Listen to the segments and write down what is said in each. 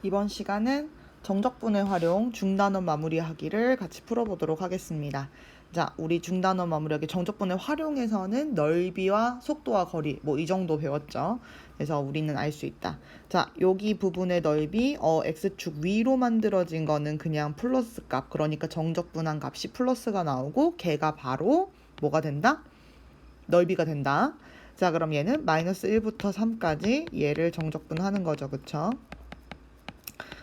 이번 시간은 정적분의 활용, 중단원 마무리하기를 같이 풀어보도록 하겠습니다. 자, 우리 중단원 마무리하기 정적분의 활용에서는 넓이와 속도와 거리, 뭐 이 정도 배웠죠. 그래서 우리는 알 수 있다. 자, 여기 부분의 넓이, x축 위로 만들어진 거는 그냥 플러스 값, 그러니까 정적분한 값이 플러스가 나오고 걔가 바로 뭐가 된다? 넓이가 된다. 자, 그럼 얘는 마이너스 1부터 3까지 얘를 정적분하는 거죠. 그쵸?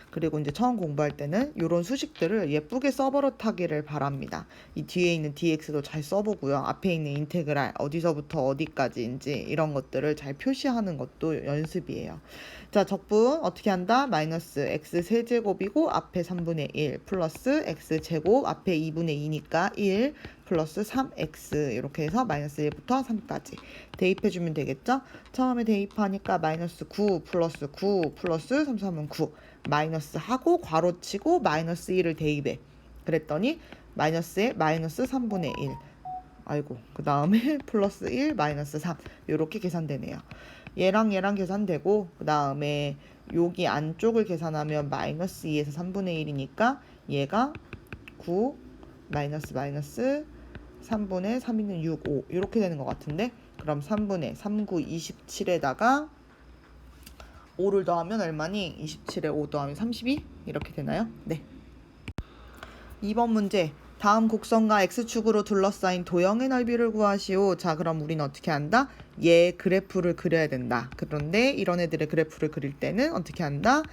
그리고 이제 처음 공부할 때는 이런 수식들을 예쁘게 써버릇하기를 바랍니다. 이 뒤에 있는 dx도 잘 써보고요. 앞에 있는 인테그랄 어디서부터 어디까지인지 이런 것들을 잘 표시하는 것도 연습이에요. 자, 적분 어떻게 한다? 마이너스 x 세제곱이고 앞에 3분의 1 플러스 x 제곱 앞에 2분의 2니까 1 플러스 3x 이렇게 해서 마이너스 1부터 3까지 대입해주면 되겠죠? 처음에 대입하니까 마이너스 9 플러스 9 플러스 3, 3은 9 마이너스 하고 괄호치고 마이너스 1을 대입해. 그랬더니 마이너스에 마이너스 3분의 1 아이고 그 다음에 플러스 1 마이너스 3 이렇게 계산되네요. 얘랑 얘랑 계산되고 그 다음에 여기 안쪽을 계산하면 마이너스 2에서 3분의 1이니까 얘가 9 마이너스 마이너스 3분의 3이는 6, 5 이렇게 되는 것 같은데 그럼 3분의 3, 9, 27에다가 5를 더하면 얼마니? 27에 5 더하면 32? 이렇게 되나요? 네. 2번 문제. 다음 곡선과 x축으로 둘러싸인 도형의 넓이를 구하시오. 자, 그럼 우리는 어떻게 한다? 얘 그래프를 그려야 된다. 그런데 이런 애들의 그래프를 그릴 때는 어떻게 한다?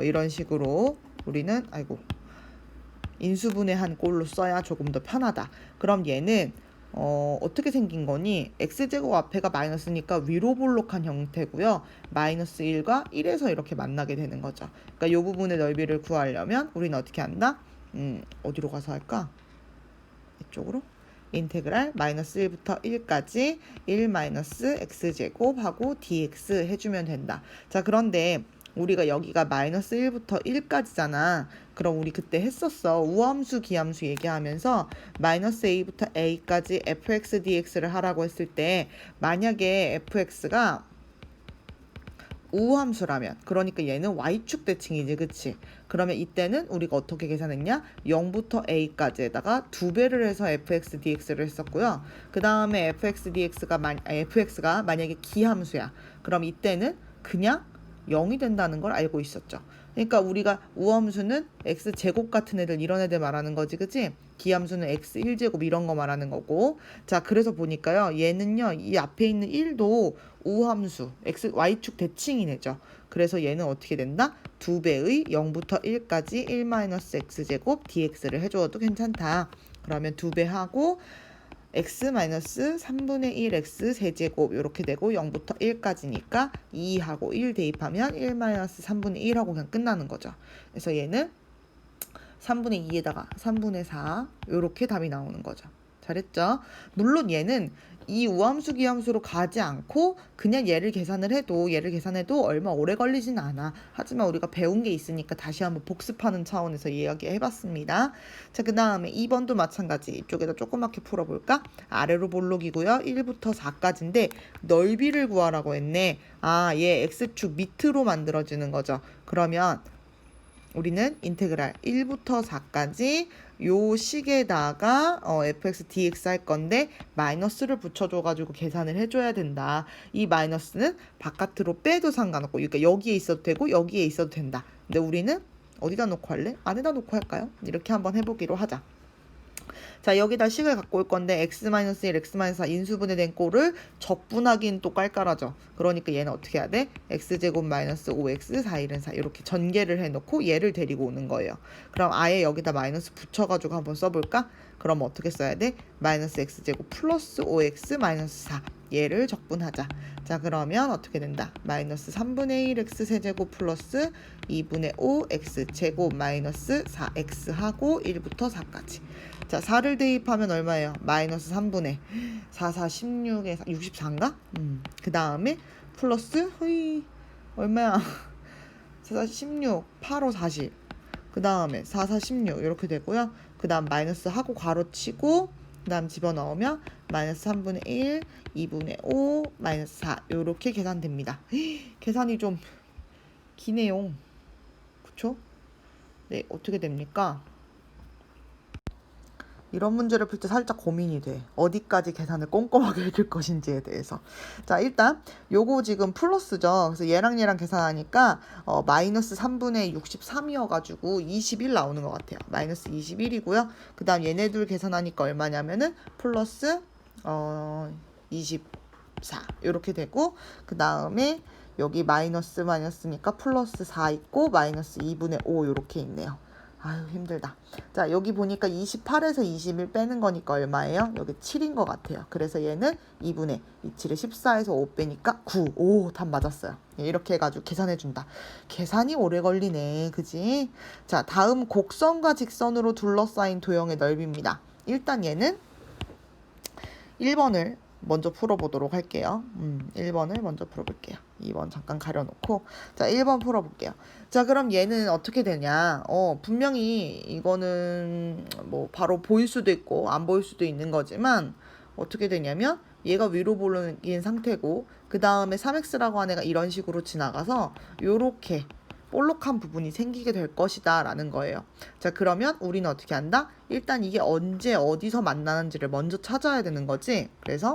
이런 식으로 우리는 인수분해한 꼴로 써야 조금 더 편하다. 그럼 얘는 어떻게 생긴 거니? x제곱 앞에가 마이너스니까 위로 볼록한 형태고요. 마이너스 1과 1에서 이렇게 만나게 되는 거죠. 그러니까 이 부분의 넓이를 구하려면 우리는 어떻게 한다? 어디로 가서 할까? 이쪽으로? 인테그랄 마이너스 1부터 1까지 1 마이너스 x제곱하고 dx 해주면 된다. 자, 그런데 우리가 여기가 마이너스 1부터 1까지잖아. 그럼 우리 그때 했었어. 우함수, 기함수 얘기하면서 마이너스 a부터 a까지 fx, dx를 하라고 했을 때 만약에 fx가 우함수라면 그러니까 얘는 y축 대칭이지, 그치? 그러면 이때는 우리가 어떻게 계산했냐? 0부터 a까지에다가 2배를 해서 fx dx를 했었고요. 그 다음에 fx가 만약에 기함수야. 그럼 이때는 그냥 0이 된다는 걸 알고 있었죠. 그러니까 우리가 우함수는 x제곱 같은 애들 이런 애들 말하는 거지, 그치? 기함수는 x1제곱 이런 거 말하는 거고. 자, 그래서 보니까요. 얘는요. 이 앞에 있는 1도 우함수 y축 대칭이네죠. 그래서 얘는 어떻게 된다? 2배의 0부터 1까지 1-x제곱 dx를 해줘도 괜찮다. 그러면 2배 하고 x-3분의 1x 세제곱 이렇게 되고 0부터 1까지니까 2하고 1 대입하면 1-3분의 1하고 그냥 끝나는 거죠. 그래서 얘는 3분의 2에다가 3분의 4 이렇게 답이 나오는 거죠. 잘했죠? 물론 얘는 이 우함수 기함수로 가지 않고 그냥 얘를 계산해도 얼마 오래 걸리진 않아. 하지만 우리가 배운 게 있으니까 다시 한번 복습하는 차원에서 이야기해봤습니다. 자, 그 다음에 2번도 마찬가지. 이쪽에다 조그맣게 풀어볼까? 아래로 볼록이고요. 1부터 4까지인데 넓이를 구하라고 했네. 아, 얘 x축 밑으로 만들어지는 거죠. 그러면 우리는 인테그랄 1부터 4까지 요 식에다가 fx dx 할 건데 마이너스를 붙여줘가지고 계산을 해줘야 된다. 이 마이너스는 바깥으로 빼도 상관없고 그러니까 여기에 있어도 되고 여기에 있어도 된다. 근데 우리는 어디다 놓고 할래? 안에다 놓고 할까요? 이렇게 한번 해보기로 하자. 자, 여기다 식을 갖고 올 건데 x-1, x-4 인수분해된 꼴을 적분하긴 또 깔깔하죠. 그러니까 얘는 어떻게 해야 돼? x제곱 마이너스 5x 4, 1은 4 이렇게 전개를 해놓고 얘를 데리고 오는 거예요. 그럼 아예 여기다 마이너스 붙여가지고 한번 써볼까? 그럼 어떻게 써야 돼? 마이너스 x제곱 플러스 5x 마이너스 4 얘를 적분하자. 자, 그러면 어떻게 된다? 마이너스 3분의 1 x 세제곱 플러스 2분의 5 x 제곱 마이너스 4x 하고 1부터 4까지. 자, 4를 대입하면 얼마예요? 마이너스 3분의 4, 4, 16에 64인가? 그 다음에 플러스 얼마야? 4, 4, 16, 8, 5, 40. 그 다음에 4, 4, 16 이렇게 되고요. 그 다음 마이너스 하고 괄호치고 그 다음 집어넣으면 마이너스 3분의 1, 2분의 5, 마이너스 4 이렇게 계산됩니다. 계산이 좀 기네요. 그쵸? 네, 어떻게 됩니까? 이런 문제를 풀 때 살짝 고민이 돼. 어디까지 계산을 꼼꼼하게 해줄 것인지에 대해서. 자, 일단 요거 지금 플러스죠. 그래서 얘랑 계산하니까 마이너스 3분의 63이어가지고 21 나오는 것 같아요. 마이너스 21이고요. 그 다음 얘네 둘 계산하니까 얼마냐면은 플러스 24 이렇게 되고, 그 다음에 여기 마이너스니까 플러스 4 있고 마이너스 2분의 5 이렇게 있네요. 아유, 힘들다. 자, 여기 보니까 28에서 21 빼는 거니까 얼마예요? 여기 7인 것 같아요. 그래서 얘는 2분의 27에 14에서 5 빼니까 9. 오, 답 맞았어요. 이렇게 해가지고 계산해준다. 계산이 오래 걸리네. 그지? 자, 다음 곡선과 직선으로 둘러싸인 도형의 넓이입니다. 일단 얘는 1번을 먼저 풀어보도록 할게요. 1번을 먼저 풀어볼게요. 2번 잠깐 가려놓고, 자, 1번 풀어볼게요. 자, 그럼 얘는 어떻게 되냐? 분명히 이거는 뭐 바로 보일 수도 있고 안 보일 수도 있는 거지만, 어떻게 되냐면 얘가 위로 볼록인 상태고, 그 다음에 3x라고 하는 애가 이런 식으로 지나가서 요렇게 볼록한 부분이 생기게 될 것이다 라는 거예요. 자, 그러면 우리는 어떻게 한다? 일단 이게 언제 어디서 만나는지를 먼저 찾아야 되는 거지. 그래서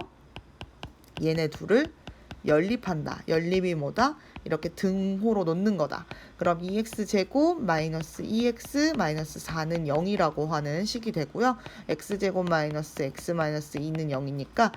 얘네 둘을 연립한다. 연립이 뭐다? 이렇게 등호로 놓는 거다. 그럼 2x제곱 마이너스 2x 마이너스 4는 0이라고 하는 식이 되고요. x제곱 마이너스 x 마이너스 2는 0이니까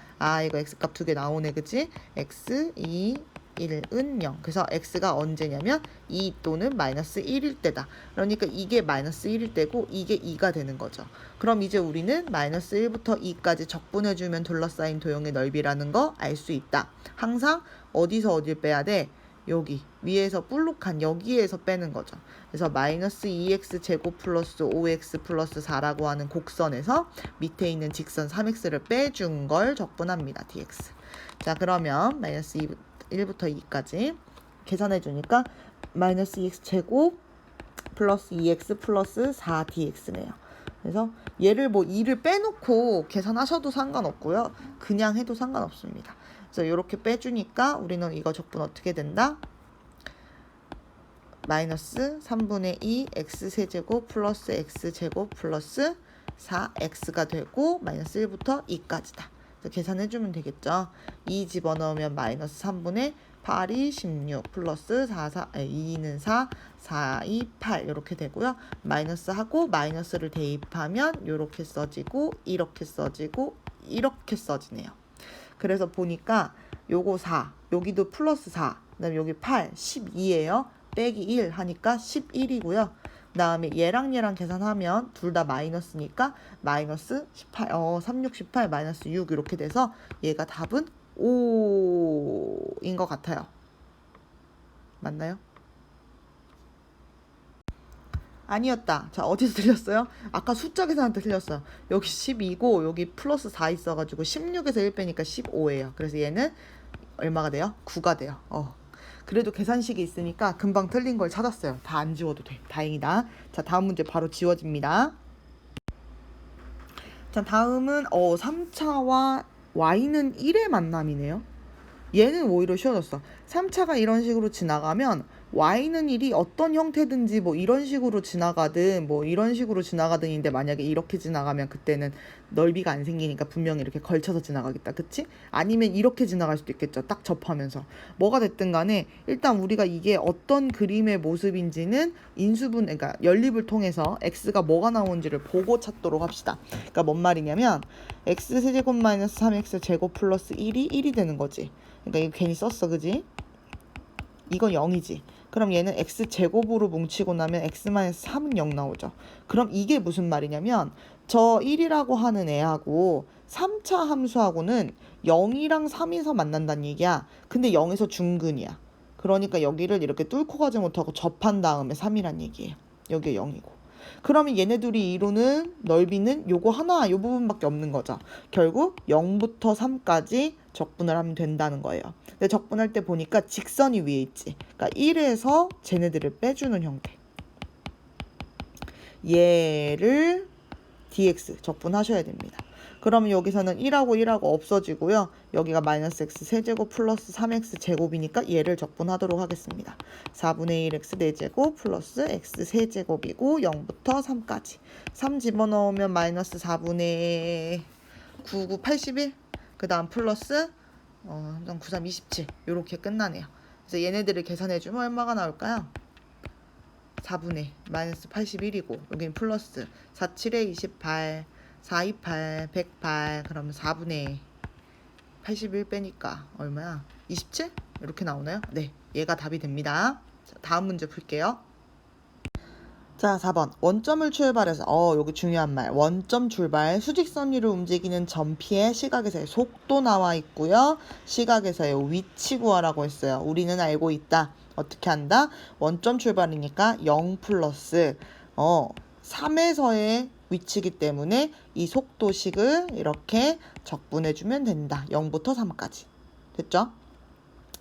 이거 x값 두 개 나오네. 그치? x, 2, 1은 0. 그래서 x가 언제냐면 2 또는 마이너스 1일 때다. 그러니까 이게 마이너스 1일 때고 이게 2가 되는 거죠. 그럼 이제 우리는 마이너스 1부터 2까지 적분해주면 둘러싸인 도형의 넓이라는 거 알 수 있다. 항상 어디서 어딜 빼야 돼? 여기 위에서 볼록한 여기에서 빼는 거죠. 그래서 마이너스 2x 제곱 플러스 5x 플러스 4라고 하는 곡선에서 밑에 있는 직선 3x를 빼준 걸 적분합니다. dx. 자, 그러면 마이너스 1부터 2까지 계산해 주니까 마이너스 2x 제곱 플러스 2x 플러스 4dx네요. 그래서 얘를 뭐 2를 빼놓고 계산하셔도 상관없고요. 그냥 해도 상관없습니다. 그래서 이렇게 빼주니까 우리는 이거 적분 어떻게 된다? 마이너스 3분의 2 x세제곱 플러스 x제곱 플러스 4x가 되고 마이너스 1부터 2까지다. 계산해주면 되겠죠. 2 집어넣으면 마이너스 3분의 8이 16 플러스 2는 4, 4이 8 이렇게 되고요. 마이너스 하고 마이너스를 대입하면 이렇게 써지고 이렇게 써지고 이렇게 써지네요. 그래서 보니까 요거 4, 여기도 플러스 4, 그다음에 여기 8, 12예요. 빼기 1 하니까 11이고요. 그 다음에 얘랑 계산하면 둘 다 마이너스니까 마이너스 18, 36, 18, 마이너스 6 이렇게 돼서 얘가 답은 5인 것 같아요. 맞나요? 아니었다. 자, 어디서 틀렸어요? 아까 숫자 계산할 때 틀렸어요. 여기 12고 여기 플러스 4 있어가지고 16에서 1 빼니까 15예요. 그래서 얘는 얼마가 돼요? 9가 돼요. 그래도 계산식이 있으니까 금방 틀린 걸 찾았어요. 다 안 지워도 돼. 다행이다. 자, 다음 문제 바로 지워집니다. 자, 다음은 3차와 y는 1의 만남이네요. 얘는 오히려 쉬워졌어. 3차가 이런 식으로 지나가면 y는 1이 어떤 형태든지 뭐 이런 식으로 지나가든 뭐 이런 식으로 지나가든인데, 만약에 이렇게 지나가면 그때는 넓이가 안 생기니까 분명히 이렇게 걸쳐서 지나가겠다. 그치? 아니면 이렇게 지나갈 수도 있겠죠. 딱 접하면서. 뭐가 됐든 간에 일단 우리가 이게 어떤 그림의 모습인지는 인수분, 그러니까 연립을 통해서 x가 뭐가 나오는지를 보고 찾도록 합시다. 그러니까 뭔 말이냐면 x세제곱 마이너스 3x 제곱 플러스 1이 1이 되는 거지. 그러니까 이거 괜히 썼어. 그지? 이건 0이지. 그럼 얘는 x제곱으로 뭉치고 나면 x-3은 0 나오죠. 그럼 이게 무슨 말이냐면 저 1이라고 하는 애하고 3차 함수하고는 0이랑 3에서 만난다는 얘기야. 근데 0에서 중근이야. 그러니까 여기를 이렇게 뚫고 가지 못하고 접한 다음에 3이란 얘기예요. 여기에 0이고. 그러면 얘네 둘이 이루는 넓이는 요거 하나, 요 부분밖에 없는 거죠. 결국 0부터 3까지 적분을 하면 된다는 거예요. 근데 적분할 때 보니까 직선이 위에 있지. 그러니까 1에서 쟤네들을 빼주는 형태. 얘를 dx 적분하셔야 됩니다. 그러면 여기서는 1하고 1하고 없어지고요. 여기가 마이너스 x 세제곱 플러스 3x 제곱이니까 얘를 적분하도록 하겠습니다. 4분의 1 x 4제곱 플러스 x 세제곱이고 0부터 3까지. 3 집어넣으면 마이너스 4분의 99 81. 그 다음 플러스 93 27. 이렇게 끝나네요. 그래서 얘네들을 계산해주면 얼마가 나올까요? 4분의 마이너스 81이고 여기는 플러스 4, 7에 28 4, 28 108 그러면 4분의 81 빼니까 얼마야? 27? 이렇게 나오나요? 네, 얘가 답이 됩니다. 자, 다음 문제 풀게요. 자, 4번. 원점을 출발해서 여기 중요한 말. 원점 출발 수직선 위로 움직이는 점피의 시각에서의 속도 나와 있고요. 시각에서의 위치 구하라고 했어요. 우리는 알고 있다. 어떻게 한다? 원점 출발이니까 0 플러스 3에서의 위치이기 때문에 이 속도식을 이렇게 적분해주면 된다. 0부터 3까지. 됐죠?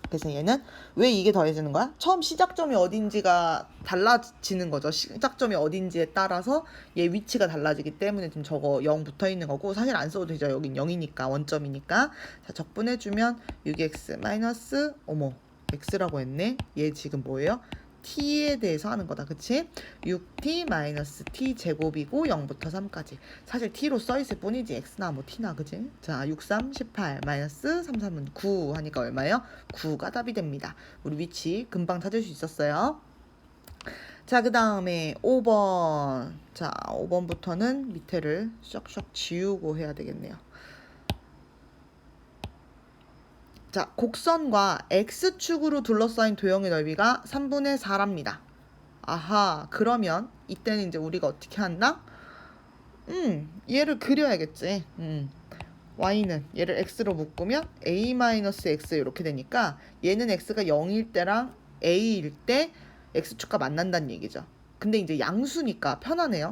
그래서 얘는 왜 이게 더해지는 거야? 처음 시작점이 어딘지가 달라지는 거죠. 시작점이 어딘지에 따라서 얘 위치가 달라지기 때문에 지금 저거 0 붙어 있는 거고 사실 안 써도 되죠. 여긴 0이니까 원점이니까. 자, 적분해주면 6x 마이너스 x라고 했네. 얘 지금 뭐예요? t에 대해서 하는 거다. 그치? 6t 마이너스 t 제곱이고 0부터 3까지. 사실 t로 써있을 뿐이지 x나 뭐 t나 그치? 자, 6, 3, 18 마이너스 3, 3은 9 하니까 얼마예요? 9가 답이 됩니다. 우리 위치 금방 찾을 수 있었어요. 자, 그 다음에 5번. 자, 5번부터는 밑에를 쏙쏙 지우고 해야 되겠네요. 자, 곡선과 x축으로 둘러싸인 도형의 넓이가 3분의 4랍니다. 아하, 그러면 이때는 이제 우리가 어떻게 한다? 얘를 그려야겠지. y는 얘를 x로 묶으면 a-x 이렇게 되니까 얘는 x가 0일 때랑 a일 때 x축과 만난다는 얘기죠. 근데 이제 양수니까 편하네요.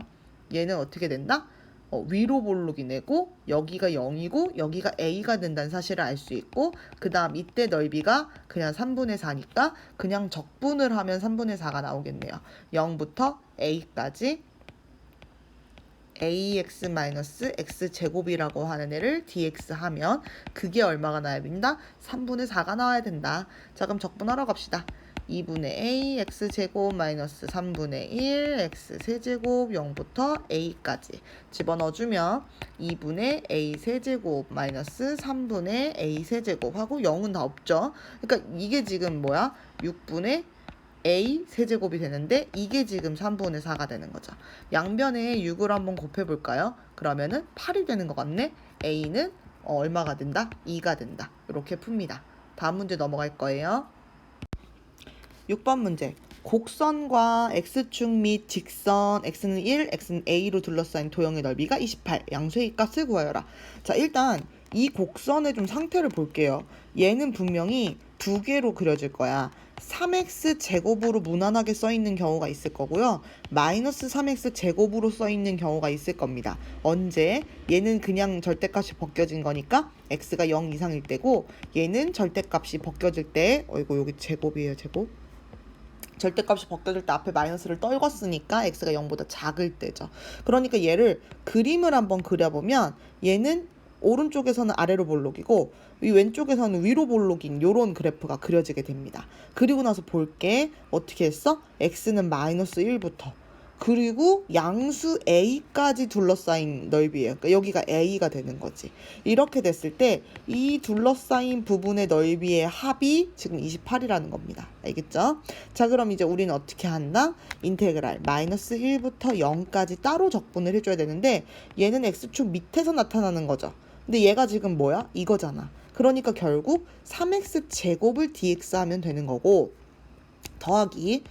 얘는 어떻게 된다? 위로 볼록이 내고 여기가 0이고 여기가 a가 된다는 사실을 알 수 있고 그 다음 이때 넓이가 그냥 3분의 4니까 그냥 적분을 하면 3분의 4가 나오겠네요. 0부터 a까지 ax-x 제곱이라고 하는 애를 dx 하면 그게 얼마가 나야 된다? 3분의 4가 나와야 된다. 자, 그럼 적분하러 갑시다. 2분의 a x제곱 마이너스 3분의 1 x 세제곱 0부터 a까지 집어넣어주면 2분의 a 세제곱 마이너스 3분의 a 세제곱 하고 0은 다 없죠. 그러니까 이게 지금 뭐야? 6분의 a 세제곱이 되는데 이게 지금 3분의 4가 되는 거죠. 양변에 6을 한번 곱해볼까요? 그러면은 8이 되는 것 같네. a는 얼마가 된다? 2가 된다. 이렇게 풉니다. 다음 문제 넘어갈 거예요. 6번 문제. 곡선과 x축 및 직선 x는 1, x는 a로 둘러싸인 도형의 넓이가 28. 양수의 값을 구하여라. 자, 일단 이 곡선의 좀 상태를 볼게요. 얘는 분명히 두 개로 그려질 거야. 3x 제곱으로 무난하게 써 있는 경우가 있을 거고요. 마이너스 3x 제곱으로 써 있는 경우가 있을 겁니다. 언제? 얘는 그냥 절대값이 벗겨진 거니까 x가 0 이상일 때고 얘는 절대값이 벗겨질 때 여기 제곱이에요. 제곱. 절대값이 벗겨질 때 앞에 마이너스를 떨궜으니까 x가 0보다 작을 때죠. 그러니까 얘를 그림을 한번 그려보면 얘는 오른쪽에서는 아래로 볼록이고 이 왼쪽에서는 위로 볼록인 요런 그래프가 그려지게 됩니다. 그리고 나서 볼게 어떻게 했어? x는 마이너스 1부터 그리고 양수 a까지 둘러싸인 넓이에요. 그러니까 여기가 a가 되는 거지. 이렇게 됐을 때 이 둘러싸인 부분의 넓이의 합이 지금 28이라는 겁니다. 알겠죠? 자, 그럼 이제 우리는 어떻게 한다? 인테그랄 마이너스 1부터 0까지 따로 적분을 해줘야 되는데 얘는 x축 밑에서 나타나는 거죠. 근데 얘가 지금 뭐야? 이거잖아. 그러니까 결국 3x 제곱을 dx 하면 되는 거고 더하기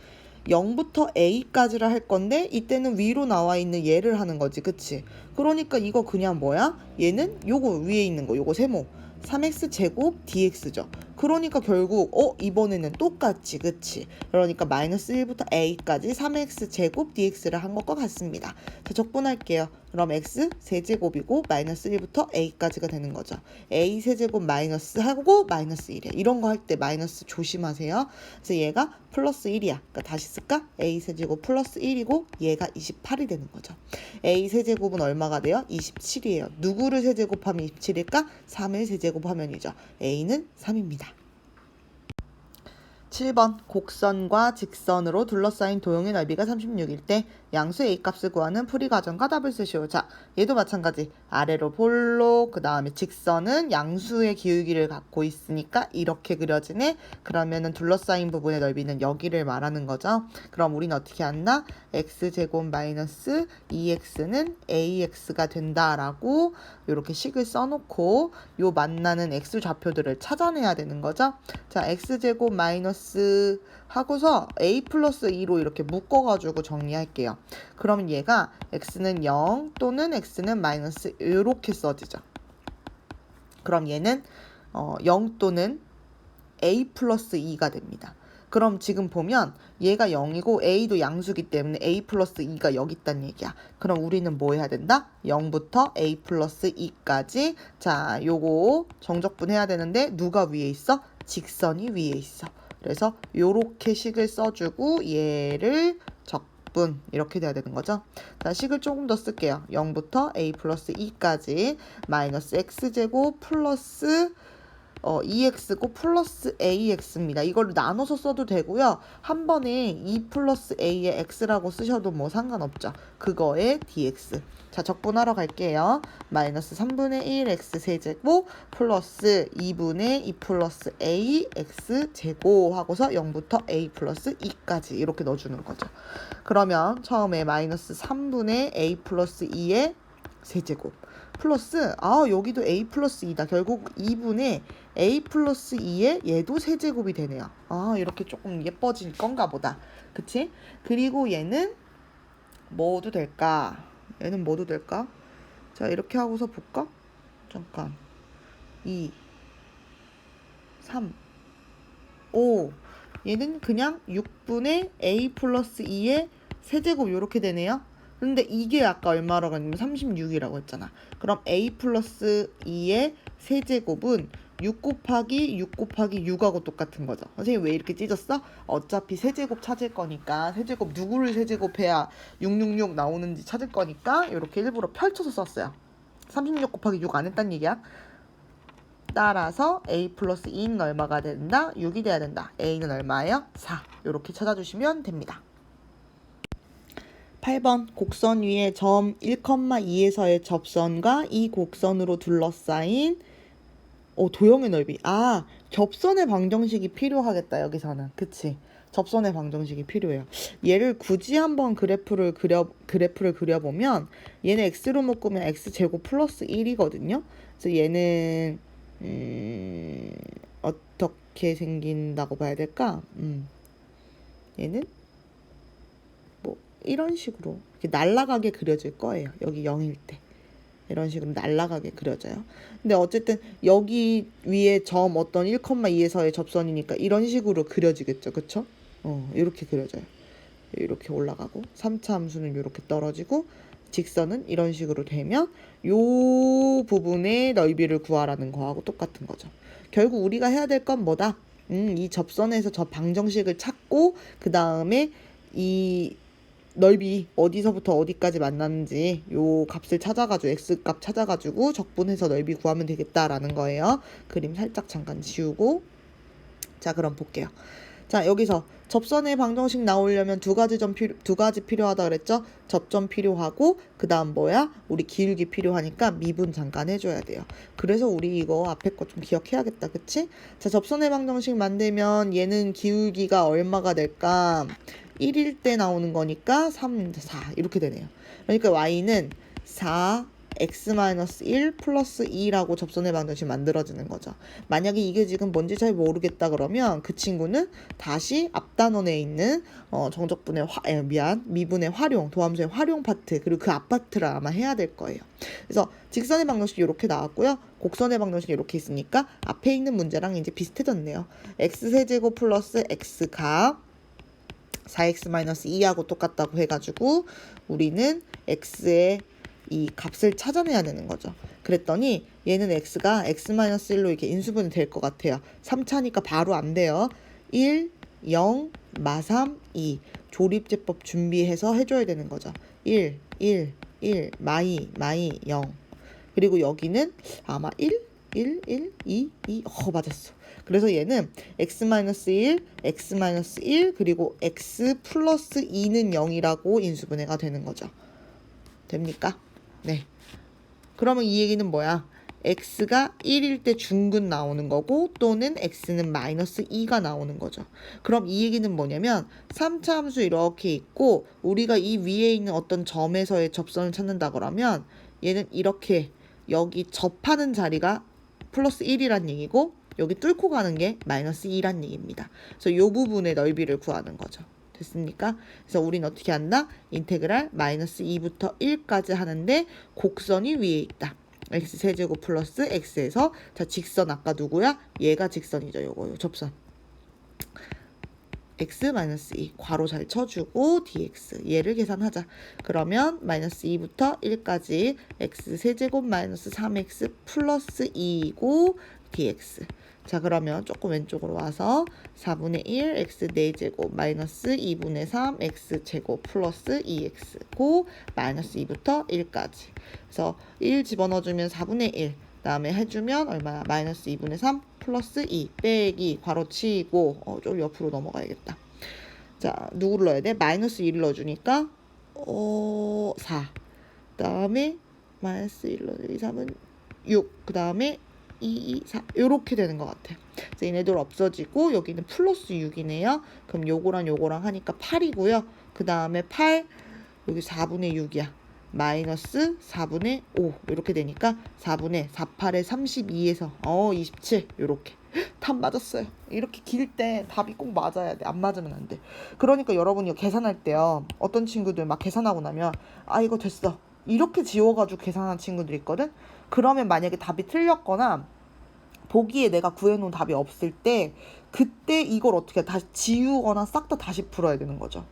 0부터 a까지를 할 건데 이때는 위로 나와 있는 얘를 하는 거지. 그치? 그러니까 이거 그냥 뭐야? 얘는 요거 위에 있는 거 요거 세모 3x 제곱 dx죠. 그러니까 결국 이번에는 똑같지, 그치? 그러니까 마이너스 1부터 a까지 3x 제곱 dx를 한 것과 같습니다. 자, 적분할게요. 그럼 x 세제곱이고 마이너스 1부터 a까지가 되는 거죠. a 세제곱 마이너스 하고 마이너스 1이야. 이런 거 할 때 마이너스 조심하세요. 그래서 얘가 플러스 1이야. 그러니까 다시 쓸까? a 세제곱 플러스 1이고 얘가 28이 되는 거죠. a 세제곱은 얼마가 돼요? 27이에요. 누구를 세제곱하면 27일까? 3을 세제곱하면이죠. a는 3입니다. 7번 곡선과 직선으로 둘러싸인 도형의 넓이가 36일 때 양수 A값을 구하는 풀이 과정과 답을 쓰시오. 자, 얘도 마찬가지. 아래로 볼록, 그 다음에 직선은 양수의 기울기를 갖고 있으니까 이렇게 그려지네. 그러면은 둘러싸인 부분의 넓이는 여기를 말하는 거죠. 그럼 우리는 어떻게 한다? x제곱 마이너스 2x는 ax가 된다라고 이렇게 식을 써놓고 요 만나는 x 좌표들을 찾아내야 되는 거죠. 자, x제곱 마이너스 하고서 a 플러스 2로 이렇게 묶어가지고 정리할게요. 그러면 얘가 x는 0 또는 x는 마이너스 이렇게 써지죠. 그럼 얘는 0 또는 a 플러스 2가 됩니다. 그럼 지금 보면 얘가 0이고 a도 양수기 때문에 a 플러스 2가 여기 있다는 얘기야. 그럼 우리는 뭐 해야 된다? 0부터 a 플러스 2까지. 자, 요거 정적분 해야 되는데 누가 위에 있어? 직선이 위에 있어. 그래서 요렇게 식을 써주고 얘를 적분 이렇게 돼야 되는 거죠. 자, 식을 조금 더 쓸게요. 0부터 a 플러스 2까지 마이너스 x제곱 플러스 2x고 플러스 ax입니다. 이걸 나눠서 써도 되고요. 한 번에 2 플러스 a의 x라고 쓰셔도 뭐 상관없죠. 그거에 dx. 자, 적분하러 갈게요. 마이너스 3분의 1 x 세제곱 플러스 2분의 2 플러스 a x 제곱 하고서 0부터 a 플러스 2까지 이렇게 넣어주는 거죠. 그러면 처음에 마이너스 3분의 a 플러스 2의 세제곱 플러스 여기도 a 플러스 2다. 결국 2분의 a 플러스 2에 얘도 세제곱이 되네요. 이렇게 조금 예뻐진 건가 보다. 그치? 그리고 얘는 뭐도 될까? 얘는 뭐도 될까? 자, 이렇게 하고서 볼까? 잠깐. 2 3 5 얘는 그냥 6분의 a 플러스 2의 세제곱 이렇게 되네요. 근데 이게 아까 얼마라고 했냐면 36이라고 했잖아. 그럼 a 플러스 2의 세제곱은 6 곱하기 6 곱하기 6하고 똑같은 거죠. 선생님 왜 이렇게 찢었어? 어차피 세제곱 찾을 거니까 세제곱 누구를 세제곱해야 666 나오는지 찾을 거니까 이렇게 일부러 펼쳐서 썼어요. 36 곱하기 6 안 했단 얘기야. 따라서 a 플러스 2는 얼마가 된다? 6이 돼야 된다. a는 얼마예요? 4. 이렇게 찾아주시면 됩니다. 8번 곡선 위에 점 1,2에서의 접선과 이 곡선으로 둘러싸인 도형의 넓이. 접선의 방정식이 필요하겠다 여기서는. 그치? 접선의 방정식이 필요해요. 얘를 굳이 한번 그래프를 그려보면 얘는 x로 묶으면 x제곱 플러스 1이거든요. 그래서 얘는 어떻게 생긴다고 봐야 될까? 얘는 이런 식으로 이렇게 날아가게 그려질 거예요. 여기 0일 때 이런 식으로 날아가게 그려져요. 근데 어쨌든 여기 위에 점 어떤 1,2에서의 접선이니까 이런 식으로 그려지겠죠. 그쵸? 이렇게 그려져요. 이렇게 올라가고 3차 함수는 이렇게 떨어지고 직선은 이런 식으로 되면 요 부분의 넓이를 구하라는 거하고 똑같은 거죠. 결국 우리가 해야 될 건 뭐다? 이 접선에서 저 방정식을 찾고 그 다음에 이 넓이 어디서부터 어디까지 만났는지 요 값을 찾아가지고 x값 찾아가지고 적분해서 넓이 구하면 되겠다라는 거예요. 그림 살짝 잠깐 지우고 자, 그럼 볼게요. 자, 여기서 접선의 방정식 나오려면 두 가지 필요하다 그랬죠? 접점 필요하고 그 다음 뭐야? 우리 기울기 필요하니까 미분 잠깐 해줘야 돼요. 그래서 우리 이거 앞에 거 좀 기억해야겠다. 그치? 자, 접선의 방정식 만들면 얘는 기울기가 얼마가 될까? 1일 때 나오는 거니까 3, 4 이렇게 되네요. 그러니까 y는 4 x-1 플러스 2라고 접선의 방정식 만들어지는 거죠. 만약에 이게 지금 뭔지 잘 모르겠다 그러면 그 친구는 다시 앞단원에 있는 정적분의 미분의 활용, 도함수의 활용 파트, 그리고 그 앞파트를 아마 해야 될 거예요. 그래서 직선의 방정식이 이렇게 나왔고요. 곡선의 방정식이 이렇게 있으니까 앞에 있는 문제랑 이제 비슷해졌네요. x세제곱 플러스 x가 4x-2하고 똑같다고 해가지고 우리는 x의 이 값을 찾아내야 되는 거죠. 그랬더니 얘는 x가 x-1로 이렇게 인수분해 될 것 같아요. 3차니까 바로 안 돼요. 1, 0, 마삼, 2. 조립제법 준비해서 해줘야 되는 거죠. 1, 1, 1, 마이, 0. 그리고 여기는 아마 1, 1, 1, 2, 2. 맞았어. 그래서 얘는 x-1, x-1, 그리고 x 플러스 2는 0이라고 인수분해가 되는 거죠. 됩니까? 네. 그러면 이 얘기는 뭐야? x가 1일 때 중근 나오는 거고 또는 x는 마이너스 2가 나오는 거죠. 그럼 이 얘기는 뭐냐면 3차 함수 이렇게 있고 우리가 이 위에 있는 어떤 점에서의 접선을 찾는다 그러면 얘는 이렇게 여기 접하는 자리가 플러스 1이란 얘기고 여기 뚫고 가는 게 마이너스 2란 얘기입니다. 그래서 이 부분의 넓이를 구하는 거죠. 됐습니까? 그래서 우린 어떻게 한다? 인테그랄 마이너스 2부터 1까지 하는데 곡선이 위에 있다. x세제곱 플러스 x에서 자 직선 아까 누구야? 얘가 직선이죠. 요거 접선. x-2 괄호 잘 쳐주고 dx 얘를 계산하자. 그러면 마이너스 2부터 1까지 x세제곱 마이너스 3x 플러스 2이고 dx. 자 그러면 조금 왼쪽으로 와서 4분의 1 x 4제곱 마이너스 2분의 3 x제곱 플러스 2x고 마이너스 2부터 1까지. 그래서 1 집어넣어주면 4분의 1 다음에 해주면 얼마야? 마이너스 2분의 3 플러스 2 빼기 괄호 치고 좀 옆으로 넘어가야겠다. 자 누구를 넣어야 돼? 마이너스 2를 넣어주니까 4. 그 다음에 마이너스 1 넣어주니 3은 6. 그 다음에 2, 4 이렇게 되는 것 같아요. 그래서 얘네들 없어지고 여기는 플러스 6이네요. 그럼 요거랑 요거랑 하니까 8이고요. 그 다음에 8 여기 4분의 6이야. 마이너스 4분의 5 이렇게 되니까 4분의 4, 8에 32에서 27 이렇게 답 맞았어요. 이렇게 길 때 답이 꼭 맞아야 돼. 안 맞으면 안 돼. 그러니까 여러분이 계산할 때요. 어떤 친구들 막 계산하고 나면 이거 됐어. 이렇게 지워가지고 계산한 친구들이 있거든. 그러면 만약에 답이 틀렸거나 보기에 내가 구해놓은 답이 없을 때 그때 이걸 어떻게 다시 지우거나 싹 다 다시 풀어야 되는 거죠.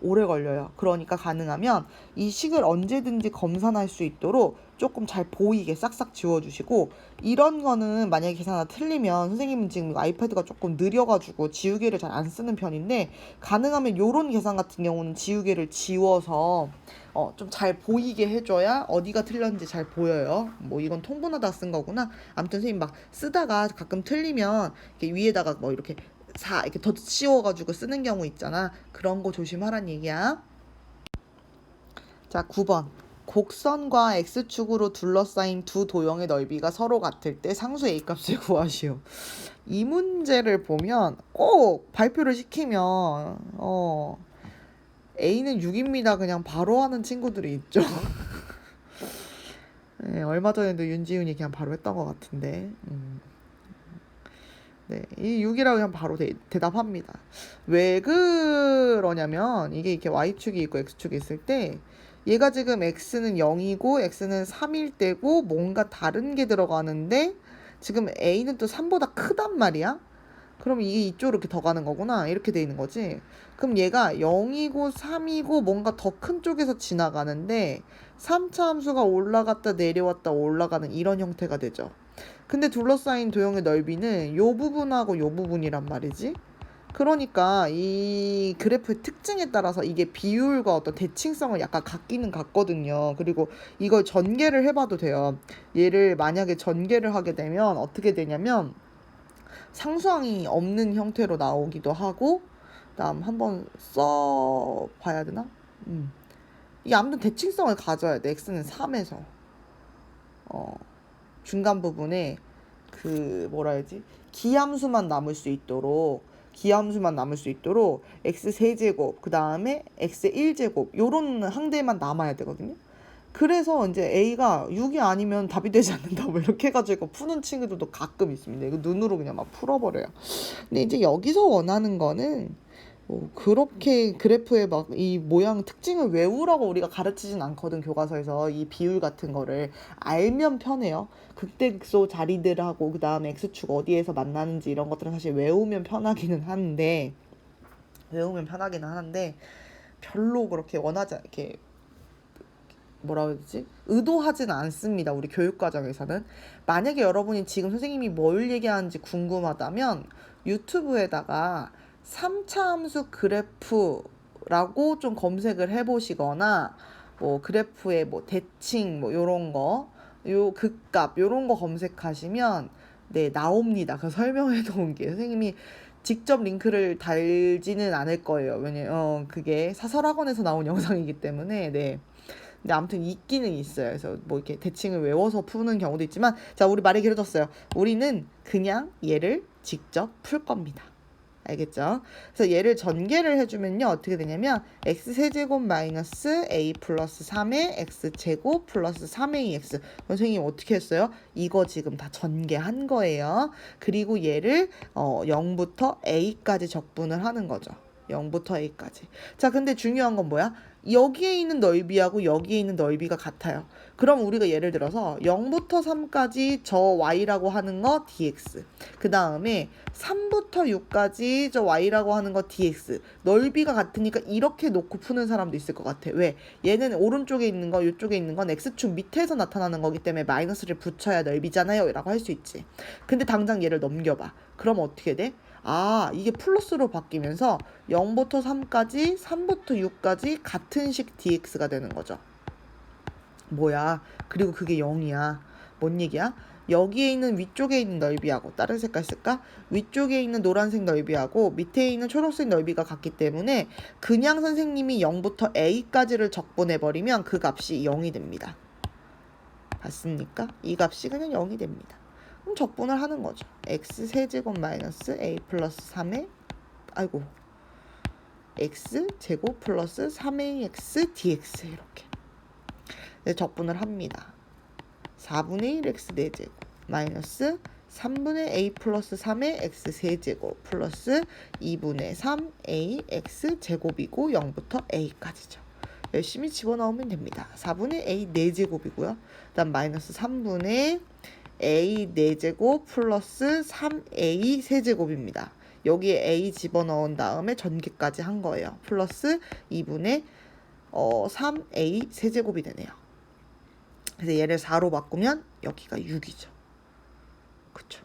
오래 걸려요. 그러니까 가능하면 이 식을 언제든지 검산할 수 있도록 조금 잘 보이게 싹싹 지워주시고 이런 거는 만약에 계산 하나 틀리면 선생님은 지금 아이패드가 조금 느려가지고 지우개를 잘 안 쓰는 편인데 가능하면 요런 계산 같은 경우는 지우개를 지워서 좀 잘 보이게 해줘야 어디가 틀렸는지 잘 보여요. 뭐 이건 통분하다 쓴 거구나. 아무튼 선생님 막 쓰다가 가끔 틀리면 이렇게 위에다가 뭐 이렇게 이렇게 더 씌워가지고 쓰는 경우 있잖아. 그런 거 조심하란 얘기야. 자, 9번. 곡선과 x축으로 둘러싸인 두 도형의 넓이가 서로 같을 때 상수 a값을 구하시오. 이 문제를 보면 꼭 발표를 시키면 a는 6입니다. 그냥 바로 하는 친구들이 있죠. 네, 얼마 전에도 윤지훈이 그냥 바로 했던 것 같은데. 네, 이 6이라고 그냥 바로 대답합니다. 왜 그러냐면 이게 이렇게 y축이 있고 x축이 있을 때 얘가 지금 x는 0이고 x는 3일 때고 뭔가 다른 게 들어가는데 지금 a는 또 3보다 크단 말이야. 그럼 이게 이쪽으로 이렇게 더 가는 거구나. 이렇게 돼 있는 거지. 그럼 얘가 0이고 3이고 뭔가 더 큰 쪽에서 지나가는데 3차 함수가 올라갔다 내려왔다 올라가는 이런 형태가 되죠. 근데 둘러싸인 도형의 넓이는 요 부분하고 요 부분이란 말이지. 그러니까 이 그래프의 특징에 따라서 이게 비율과 어떤 대칭성을 약간 갖기는 같거든요. 그리고 이걸 전개를 해봐도 돼요. 얘를 만약에 전개를 하게 되면 어떻게 되냐면 상수항이 없는 형태로 나오기도 하고 그다음 한번 써봐야 되나? 이게 아무튼 대칭성을 가져야 돼. x는 3에서 중간 부분에 그 뭐라 해야지 기함수만 남을 수 있도록 x 세제곱 그 다음에 x 1제곱 요런 항대만 남아야 되거든요. 그래서 이제 A가 6이 아니면 답이 되지 않는다 뭐 이렇게 해가지고 푸는 친구들도 가끔 있습니다. 이거 눈으로 그냥 막 풀어버려요. 근데 이제 여기서 원하는 거는 그렇게 그래프의 막 이 모양 특징을 외우라고 우리가 가르치진 않거든. 교과서에서 이 비율 같은 거를 알면 편해요. 극대극소 자리들하고 그 다음에 x축 어디에서 만나는지 이런 것들은 사실 외우면 편하기는 하는데 별로 그렇게 원하지 이렇게 뭐라 해야 되지? 의도하진 않습니다. 우리 교육과정에서는. 만약에 여러분이 지금 선생님이 뭘 얘기하는지 궁금하다면 유튜브에다가 3차 함수 그래프라고 좀 검색을 해보시거나 뭐 그래프의 뭐 대칭 뭐 요런 거, 요 극값 요런 거 검색하시면 네 나옵니다. 그 설명해 놓은 게 선생님이 직접 링크를 달지는 않을 거예요. 왜냐면 그게 사설학원에서 나온 영상이기 때문에 네. 근데 아무튼 있기는 있어요. 그래서 뭐 이렇게 대칭을 외워서 푸는 경우도 있지만 자 우리 말이 길어졌어요. 우리는 그냥 얘를 직접 풀 겁니다. 알겠죠? 그래서 얘를 전개를 해주면요 어떻게 되냐면 x세제곱 마이너스 a 플러스 3의 x제곱 플러스 3a x 선생님 어떻게 했어요? 이거 지금 다 전개한 거예요. 그리고 얘를 0부터 a까지 적분을 하는 거죠. 0부터 a까지. 자 근데 중요한 건 뭐야? 여기에 있는 넓이하고 여기에 있는 넓이가 같아요. 그럼 우리가 예를 들어서 0부터 3까지 저 y라고 하는 거 dx, 그 다음에 3부터 6까지 저 y라고 하는 거 dx, 넓이가 같으니까 이렇게 놓고 푸는 사람도 있을 것 같아. 왜? 얘는 오른쪽에 있는 거 이쪽에 있는 건 x축 밑에서 나타나는 거기 때문에 마이너스를 붙여야 넓이잖아요 라고 할 수 있지. 근데 당장 얘를 넘겨봐. 그럼 어떻게 돼? 아, 이게 플러스로 바뀌면서 0부터 3까지, 3부터 6까지 같은 식 dx가 되는 거죠. 뭐야? 그리고 그게 0이야. 뭔 얘기야? 여기에 있는 위쪽에 있는 넓이하고 다른 색깔 쓸까? 위쪽에 있는 노란색 넓이하고 밑에 있는 초록색 넓이가 같기 때문에 그냥 선생님이 0부터 a까지를 적분해버리면 그 값이 0이 됩니다. 봤습니까? 이 값이 그냥 0이 됩니다. 그럼 적분을 하는 거죠. x세제곱 마이너스 a 플러스 3의 x제곱 플러스 3ax dx 이렇게 네, 적분을 합니다. 4분의 1x 4제곱 마이너스 3분의 a 플러스 3의 x 세제곱 플러스 2분의 3a x 제곱이고 0부터 a까지죠. 열심히 집어넣으면 됩니다. 4분의 a 4제곱이고요. 그 다음 마이너스 3분의 a 4제곱 플러스 3a 세제곱입니다. 여기에 a 집어넣은 다음에 전개까지 한 거예요. 플러스 2분의 3a 세제곱이 되네요. 그래서 얘를 4로 바꾸면 여기가 6이죠. 그쵸?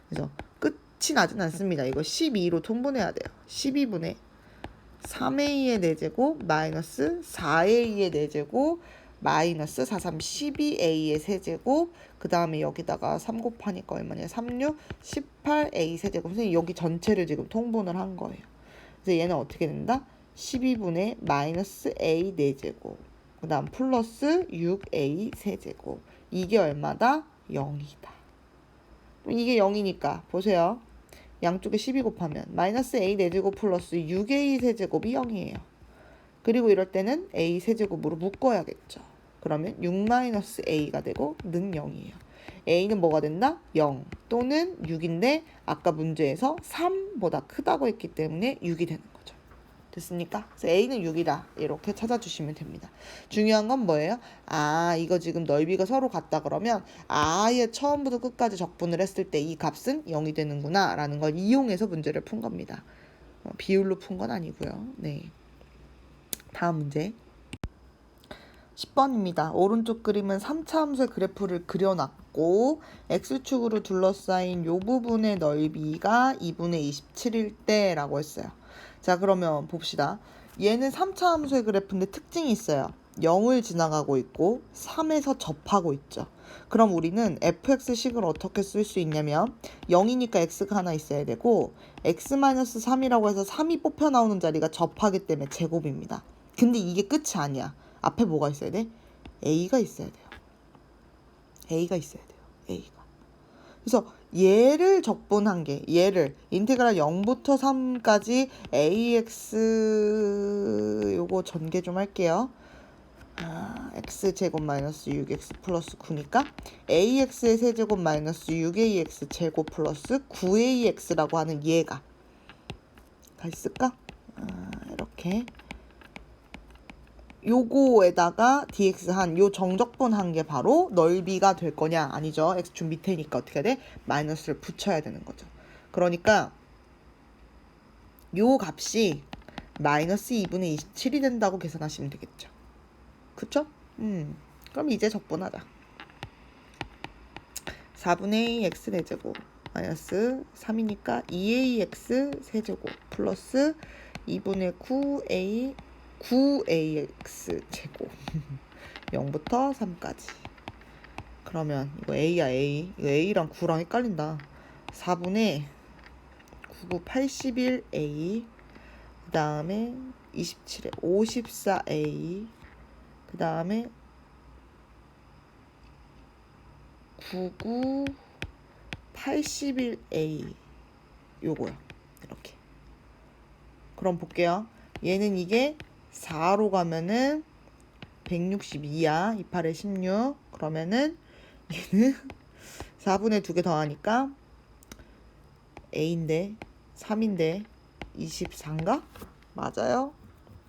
그래서 끝이 나진 않습니다. 이거 12로 통분해야 돼요. 12분의 3a의 4제곱 마이너스 4a의 4제곱 마이너스 4, 3, 12a의 세제곱 그 다음에 여기다가 3 곱하니까 얼마냐 36, 18a 세제곱 선생님 여기 전체를 지금 통분을 한 거예요. 그래서 얘는 어떻게 된다? 12분의 마이너스 a 4제곱 그 다음 플러스 6a 세제곱 이게 얼마다? 0이다. 이게 0이니까 보세요. 양쪽에 12 곱하면 마이너스 a 4제곱 플러스 6a 세제곱이 0이에요. 그리고 이럴 때는 a 세제곱으로 묶어야겠죠. 그러면 6-a가 되고 는 0이에요. a는 뭐가 된다? 0 또는 6인데 아까 문제에서 3보다 크다고 했기 때문에 6이 되는 거죠. 됐습니까? 그래서 a는 6이다. 이렇게 찾아주시면 됩니다. 중요한 건 뭐예요? 아 이거 지금 넓이가 서로 같다 그러면 아예 처음부터 끝까지 적분을 했을 때 이 값은 0이 되는구나 라는 걸 이용해서 문제를 푼 겁니다. 비율로 푼 건 아니고요. 네. 다음 문제 10번입니다. 오른쪽 그림은 3차 함수의 그래프를 그려놨고 x축으로 둘러싸인 요 부분의 넓이가 2분의 27일 때 라고 했어요. 자 그러면 봅시다. 얘는 3차 함수의 그래프인데 특징이 있어요. 0을 지나가고 있고 3에서 접하고 있죠. 그럼 우리는 fx식을 어떻게 쓸 수 있냐면 0이니까 x가 하나 있어야 되고 x-3이라고 해서 3이 뽑혀 나오는 자리가 접하기 때문에 제곱입니다. 근데 이게 끝이 아니야. 앞에 뭐가 있어야 돼? a가 있어야 돼요. a가 있어야 돼요. a가. 그래서 얘를 적분한 게 얘를 인테그랄 0부터 3까지 ax 요거 전개 좀 할게요. x제곱 마이너스 6x 플러스 9니까 ax의 세제곱 마이너스 6ax 제곱 플러스 9ax라고 하는 얘가 다 있을까? 이렇게 요거에다가 dx 한 요 정적분 한 게 바로 넓이가 될 거냐? 아니죠. x축 밑에니까 어떻게 해야 돼? 마이너스를 붙여야 되는 거죠. 그러니까 요 값이 마이너스 2분의 27이 된다고 계산하시면 되겠죠. 그쵸? 그럼 이제 적분하자. 4분의 a x 세제곱 마이너스 3이니까 2ax 세제곱 플러스 2분의 9ax 제곱 0부터 3까지. 그러면 이거 a야 a. 이거 a랑 9랑 헷갈린다. 4분의 9, 81a 그 다음에 27에 54a 그 다음에 99 81a 요거요. 이렇게. 그럼 볼게요. 얘는 이게 4로 가면은 162야. 28에 16. 그러면은 얘는 4분의 2개 더하니까 a인데 3인데 24인가? 맞아요.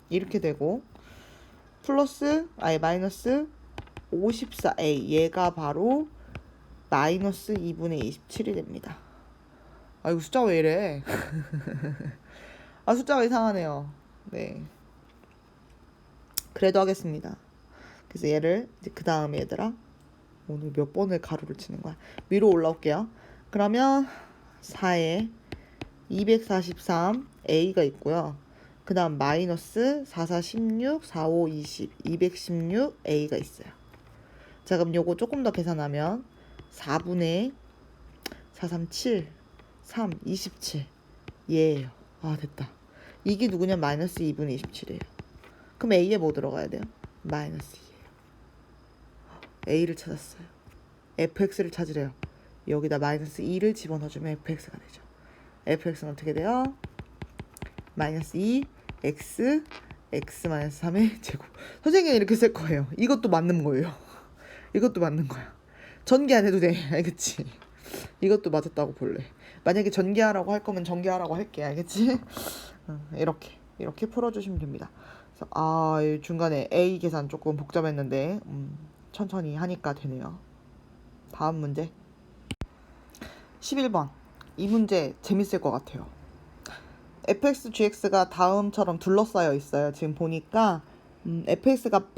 이렇게 되고 플러스 마이너스 54a 얘가 바로 마이너스 2분의 27이 됩니다. 이거 숫자 왜 이래? 숫자가 이상하네요. 네. 그래도 하겠습니다. 그래서 얘를 이제 그 다음에 얘들아 오늘 몇 번을 가로를 치는 거야? 위로 올라올게요. 그러면 4에 243 a가 있고요. 그 다음 마이너스 4, 4, 16, 4, 5, 20, 216 a가 있어요. 자, 그럼 요거 조금 더 계산하면 4분의 4, 3, 7, 3, 27 얘예요. 됐다. 이게 누구냐? 마이너스 2분의 27이에요. 그럼 a에 뭐 들어가야 돼요? 마이너스 2예요. a를 찾았어요. fx를 찾으래요. 여기다 마이너스 2를 집어넣어주면 fx가 되죠. fx는 어떻게 돼요? 마이너스 2 x 마이너스 3의 제곱. 선생님은 이렇게 쓸 거예요. 이것도 맞는 거예요. 이것도 맞는 거야. 전개 안 해도 돼. 알겠지? 이것도 맞았다고 볼래. 만약에 전개하라고 할 거면 전개하라고 할게. 알겠지? 이렇게 풀어주시면 됩니다. 그래서 중간에 a 계산 조금 복잡했는데 천천히 하니까 되네요. 다음 문제 11번. 이 문제 재밌을 것 같아요. fx, gx가 다음처럼 둘러싸여 있어요. 지금 보니까 fx가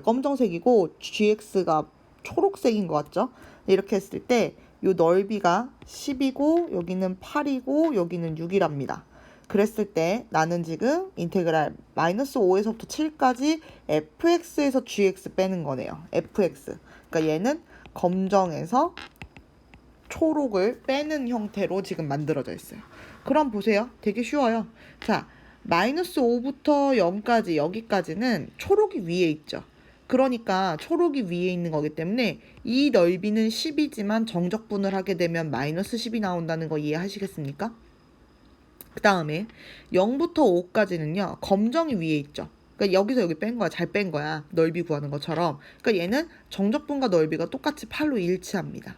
검정색이고 gx가 초록색인 것 같죠? 이렇게 했을 때 이 넓이가 10이고 여기는 8이고 여기는 6이랍니다. 그랬을 때 나는 지금 인테그랄 마이너스 5에서부터 7까지 fx에서 gx 빼는 거네요. fx. 그러니까 얘는 검정에서 초록을 빼는 형태로 지금 만들어져 있어요. 그럼 보세요. 되게 쉬워요. 자, 마이너스 5부터 0까지 여기까지는 초록이 위에 있죠. 그러니까 초록이 위에 있는 거기 때문에 이 넓이는 10이지만 정적분을 하게 되면 마이너스 10이 나온다는 거 이해하시겠습니까? 그 다음에 0부터 5까지는요. 검정이 위에 있죠. 그러니까 여기서 여기 뺀 거야. 잘 뺀 거야. 넓이 구하는 것처럼. 그러니까 얘는 정적분과 넓이가 똑같이 8로 일치합니다.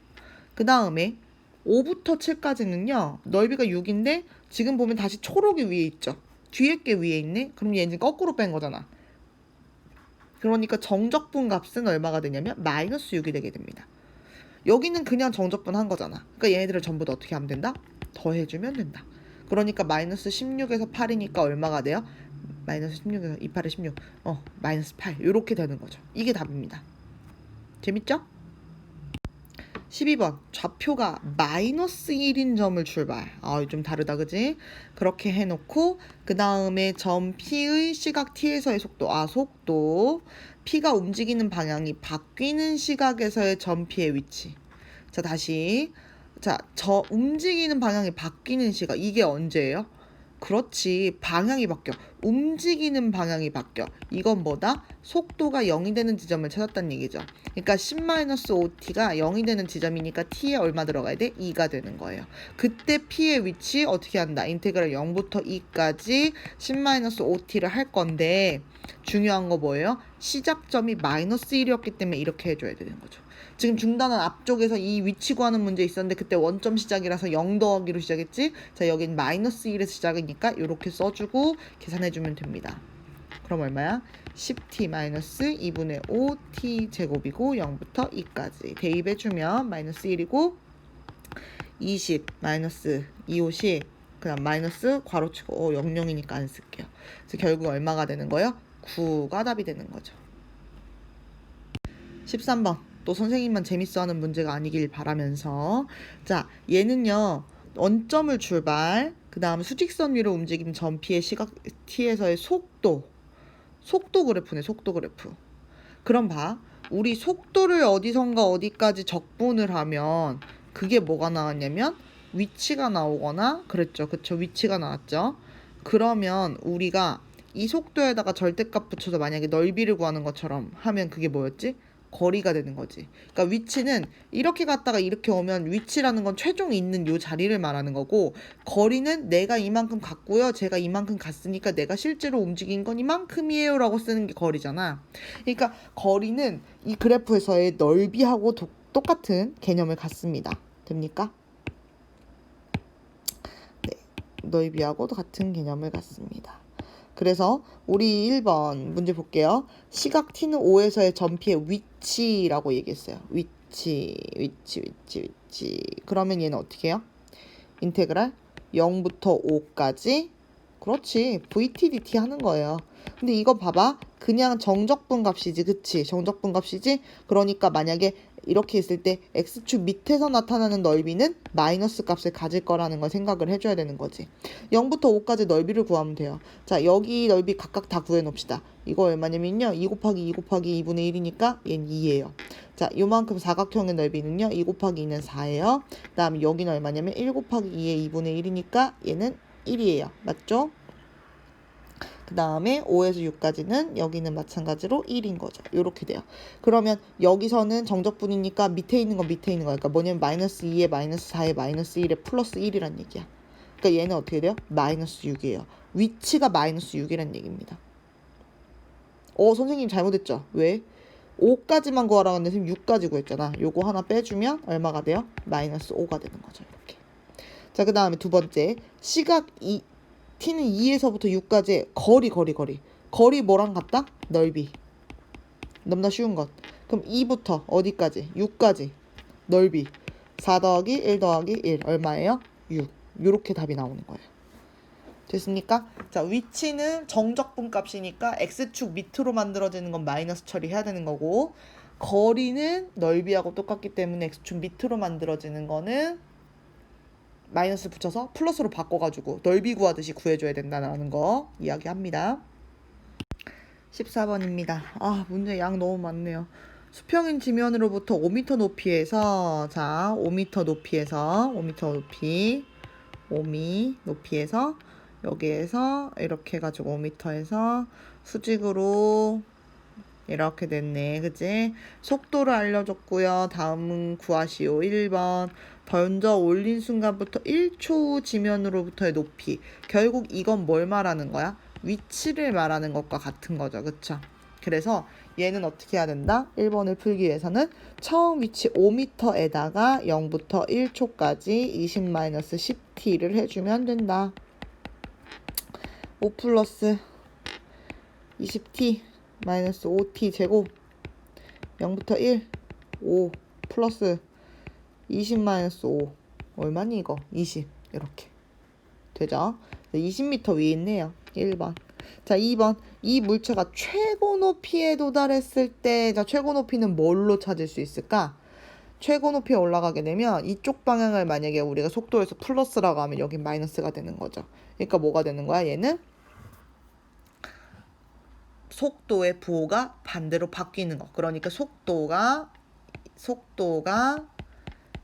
그 다음에 5부터 7까지는요. 넓이가 6인데 지금 보면 다시 초록이 위에 있죠. 뒤에 게 위에 있네. 그럼 얘는 거꾸로 뺀 거잖아. 그러니까 정적분 값은 얼마가 되냐면 마이너스 6이 되게 됩니다. 여기는 그냥 정적분 한 거잖아. 그러니까 얘네들을 전부 다 어떻게 하면 된다? 더해주면 된다. 그러니까 마이너스 16에서 8이니까 얼마가 돼요? 마이너스 16에서 28에 16 마이너스 8 이렇게 되는 거죠. 이게 답입니다. 재밌죠? 12번 좌표가 마이너스 1인 점을 출발. 좀 다르다 그지? 그렇게 해놓고 그 다음에 점 P의 시각 T에서의 속도. 속도 P가 움직이는 방향이 바뀌는 시각에서의 점 P의 위치. 자 다시 저 움직이는 방향이 바뀌는 시각. 이게 언제예요? 그렇지. 방향이 바뀌어. 움직이는 방향이 바뀌어. 이건 뭐다? 속도가 0이 되는 지점을 찾았다는 얘기죠. 그러니까 10-5t가 0이 되는 지점이니까 t에 얼마 들어가야 돼? 2가 되는 거예요. 그때 p의 위치 어떻게 한다? 인테그랄 0부터 2까지 10-5t를 할 건데 중요한 거 뭐예요? 시작점이 마이너스 1이었기 때문에 이렇게 해줘야 되는 거죠. 지금 중단원 앞쪽에서 이 위치 구하는 문제 있었는데 그때 원점 시작이라서 0 더하기로 시작했지? 자, 여긴 마이너스 1에서 시작이니까 이렇게 써주고 계산해주면 됩니다. 그럼 얼마야? 10t 마이너스 2분의 5t 제곱이고 0부터 2까지 대입해주면 마이너스 1이고 20 마이너스 250 그다음 마이너스 괄호치고 00이니까 안 쓸게요. 그래서 결국 얼마가 되는 거예요? 9가 답이 되는 거죠. 13번 또 선생님만 재밌어하는 문제가 아니길 바라면서 자 얘는요 원점을 출발 그 다음 수직선 위로 움직이는 전피의 시각 t에서의 속도 그래프네. 속도 그래프. 그럼 봐 우리 속도를 어디선가 어디까지 적분을 하면 그게 뭐가 나왔냐면 위치가 나오거나 그랬죠. 그쵸? 위치가 나왔죠. 그러면 우리가 이 속도에다가 절대값 붙여서 만약에 넓이를 구하는 것처럼 하면 그게 뭐였지? 거리가 되는 거지. 그러니까 위치는 이렇게 갔다가 이렇게 오면 위치라는 건 최종 있는 요 자리를 말하는 거고 거리는 내가 이만큼 갔고요. 제가 이만큼 갔으니까 내가 실제로 움직인 건 이만큼이에요 라고 쓰는 게 거리잖아. 그러니까 거리는 이 그래프에서의 넓이하고 똑같은 개념을 갖습니다. 됩니까? 네, 넓이하고 같은 개념을 갖습니다. 그래서 우리 1번 문제 볼게요. 시각 t는 5에서의 전피의 위치라고 얘기했어요. 위치. 그러면 얘는 어떻게 해요? 인테그랄 0부터 5까지 그렇지. VTDT 하는 거예요. 근데 이거 봐봐. 그냥 정적분 값이지. 그치? 정적분 값이지? 그러니까 만약에 이렇게 있을 때 x축 밑에서 나타나는 넓이는 마이너스 값을 가질 거라는 걸 생각을 해줘야 되는 거지. 0부터 5까지 넓이를 구하면 돼요. 자, 여기 넓이 각각 다 구해놓읍시다. 이거 얼마냐면요. 2 곱하기 2 곱하기 2분의 1이니까 얘는 2예요. 자, 요만큼 사각형의 넓이는요. 2 곱하기 2는 4예요. 그 다음에 여기는 얼마냐면 1 곱하기 2의 2분의 1이니까 얘는 1이에요. 맞죠? 그 다음에 5에서 6까지는 여기는 마찬가지로 1인 거죠. 이렇게 돼요. 그러면 여기서는 정적분이니까 밑에 있는 건 밑에 있는 거야. 그러니까 뭐냐면 마이너스 2에 마이너스 4에 마이너스 1에 플러스 1이란 얘기야. 그러니까 얘는 어떻게 돼요? 마이너스 6이에요. 위치가 마이너스 6이란 얘기입니다. 선생님 잘못했죠? 왜? 5까지만 구하라고 했는데 지금 6까지 구했잖아. 요거 하나 빼주면 얼마가 돼요? 마이너스 5가 되는 거죠. 이렇게. 자, 그 다음에 두 번째. 시각 t는 2에서부터 6까지 거리. 거리 뭐랑 같다? 넓이. 너무나 쉬운 것. 그럼 2부터 어디까지? 6까지. 넓이. 4 더하기 1 더하기 1 얼마예요? 6. 요렇게 답이 나오는 거예요. 됐습니까? 자, 위치는 정적분 값이니까 x축 밑으로 만들어지는 건 마이너스 처리해야 되는 거고 거리는 넓이하고 똑같기 때문에 x축 밑으로 만들어지는 거는 마이너스 붙여서 플러스로 바꿔가지고 넓이 구하듯이 구해줘야 된다는 거 이야기합니다. 14번입니다. 문제 양 너무 많네요. 수평인 지면으로부터 5m 높이에서 5m 높이에서 여기에서 이렇게 해가지고 5m에서 수직으로 이렇게 됐네. 그치? 속도를 알려줬고요. 다음은 구하시오. 1번 던져 올린 순간부터 1초 후 지면으로부터의 높이. 결국 이건 뭘 말하는 거야? 위치를 말하는 것과 같은 거죠. 그쵸? 그래서 얘는 어떻게 해야 된다? 1번을 풀기 위해서는 처음 위치 5m에다가 0부터 1초까지 20-10t를 해주면 된다. 5 플러스 20t 마이너스 5t 제곱 0부터 1 5 플러스 20 마이너스 5 얼마니 이거? 20 이렇게 되죠? 20m 위에 있네요. 1번. 자, 2번. 이 물체가 최고 높이에 도달했을 때, 자, 최고 높이는 뭘로 찾을 수 있을까? 최고 높이에 올라가게 되면 이쪽 방향을 만약에 우리가 속도에서 플러스라고 하면 여기 마이너스가 되는 거죠. 그러니까 뭐가 되는 거야? 얘는 속도의 부호가 반대로 바뀌는 거. 그러니까 속도가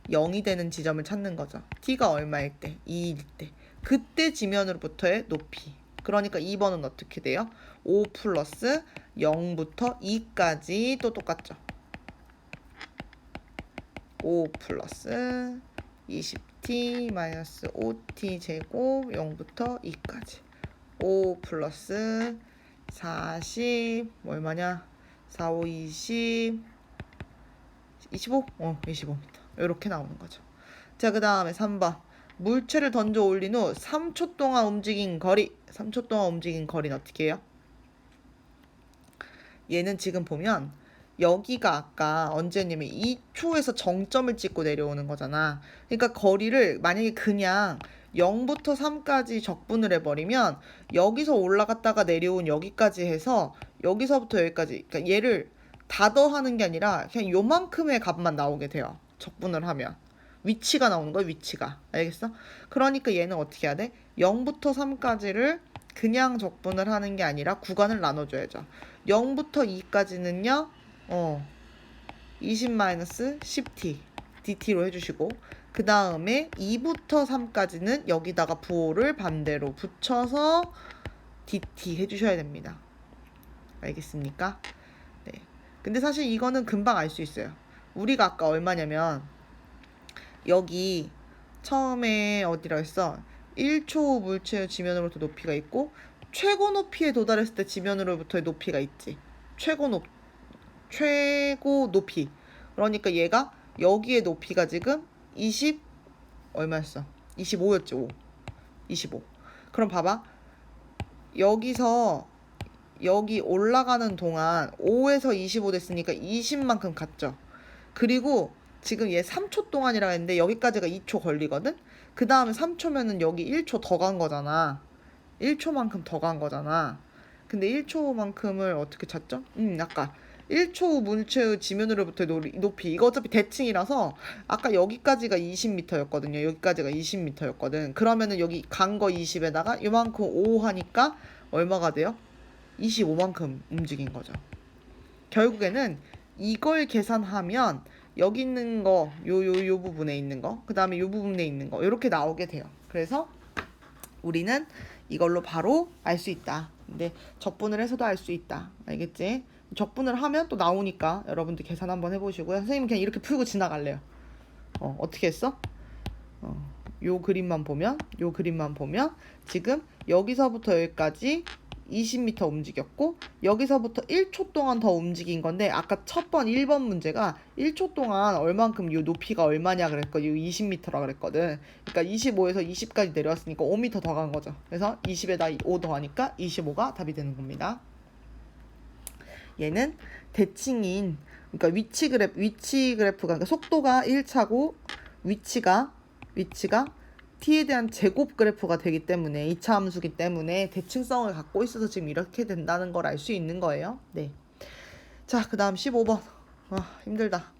0이 되는 지점을 찾는 거죠. t가 얼마일 때? 2일 때. 그때 지면으로부터의 높이. 그러니까 2번은 어떻게 돼요? 5 플러스 0부터 2까지 또 똑같죠. 5 플러스 20t 마이너스 5t 제곱 0부터 2까지 5 플러스 40 얼마냐? 4, 5, 20 25? 25m 이렇게 나오는 거죠. 자, 그 다음에 3번 물체를 던져 올린 후 3초 동안 움직인 거리. 3초 동안 움직인 거리는 어떻게 해요? 얘는 지금 보면 여기가 아까 언제냐면 2초에서 정점을 찍고 내려오는 거잖아. 그러니까 거리를 만약에 그냥 0부터 3까지 적분을 해버리면 여기서 올라갔다가 내려온 여기까지 해서 여기서부터 여기까지, 그러니까 얘를 다 더하는 게 아니라 그냥 요만큼의 값만 나오게 돼요. 적분을 하면. 위치가 나오는 거야, 위치가. 알겠어? 그러니까 얘는 어떻게 해야 돼? 0부터 3까지를 그냥 적분을 하는 게 아니라 구간을 나눠줘야죠. 0부터 2까지는요, 20-10t, dt로 해주시고, 그 다음에 2부터 3까지는 여기다가 부호를 반대로 붙여서 dt 해주셔야 됩니다. 알겠습니까? 네. 근데 사실 이거는 금방 알 수 있어요. 우리가 아까 얼마냐면, 여기 처음에 어디라 했어? 1초 물체의 지면으로부터 높이가 있고 최고 높이에 도달했을 때 지면으로부터의 높이가 있지. 최고 높이. 그러니까 얘가 여기에 높이가 지금 20 얼마였어? 25였지. 5. 25. 그럼 봐봐. 여기서 여기 올라가는 동안 5에서 25 됐으니까 20만큼 갔죠. 그리고 지금 얘 3초 동안이라 했는데 여기까지가 2초 걸리거든? 그 다음에 3초면은 여기 1초 더 간 거잖아. 1초만큼 더 간 거잖아. 근데 1초만큼을 어떻게 찾죠? 아까 1초 물체의 지면으로부터 높이. 이거 어차피 대칭이라서 아까 여기까지가 20m였거든요. 여기까지가 20m였거든. 그러면은 여기 간 거 20에다가 요만큼 5 하니까 얼마가 돼요? 25만큼 움직인 거죠. 결국에는 이걸 계산하면 여기 있는 거, 요 부분에 있는 거, 그 다음에 요 부분에 있는 거, 이렇게 나오게 돼요. 그래서 우리는 이걸로 바로 알 수 있다. 근데 적분을 해서도 알 수 있다. 알겠지? 적분을 하면 또 나오니까 여러분들 계산 한번 해보시고요. 선생님 그냥 이렇게 풀고 지나갈래요. 어떻게 했어? 요 그림만 보면 지금 여기서부터 여기까지 20m 움직였고 여기서부터 1초 동안 더 움직인 건데 아까 첫 번 1번 문제가 1초 동안 얼만큼 요 높이가 얼마냐 그랬거든. 요 20m라 그랬거든. 그러니까 25에서 20까지 내려왔으니까 5m 더 간 거죠. 그래서 20에다 5 더하니까 25가 답이 되는 겁니다. 얘는 대칭인 그러니까 위치 그래프가 그러니까 속도가 1차고 위치가 t에 대한 제곱 그래프가 되기 때문에 2차 함수기 때문에 대칭성을 갖고 있어서 지금 이렇게 된다는 걸 알 수 있는 거예요. 네. 자, 그 다음 15번. 힘들다.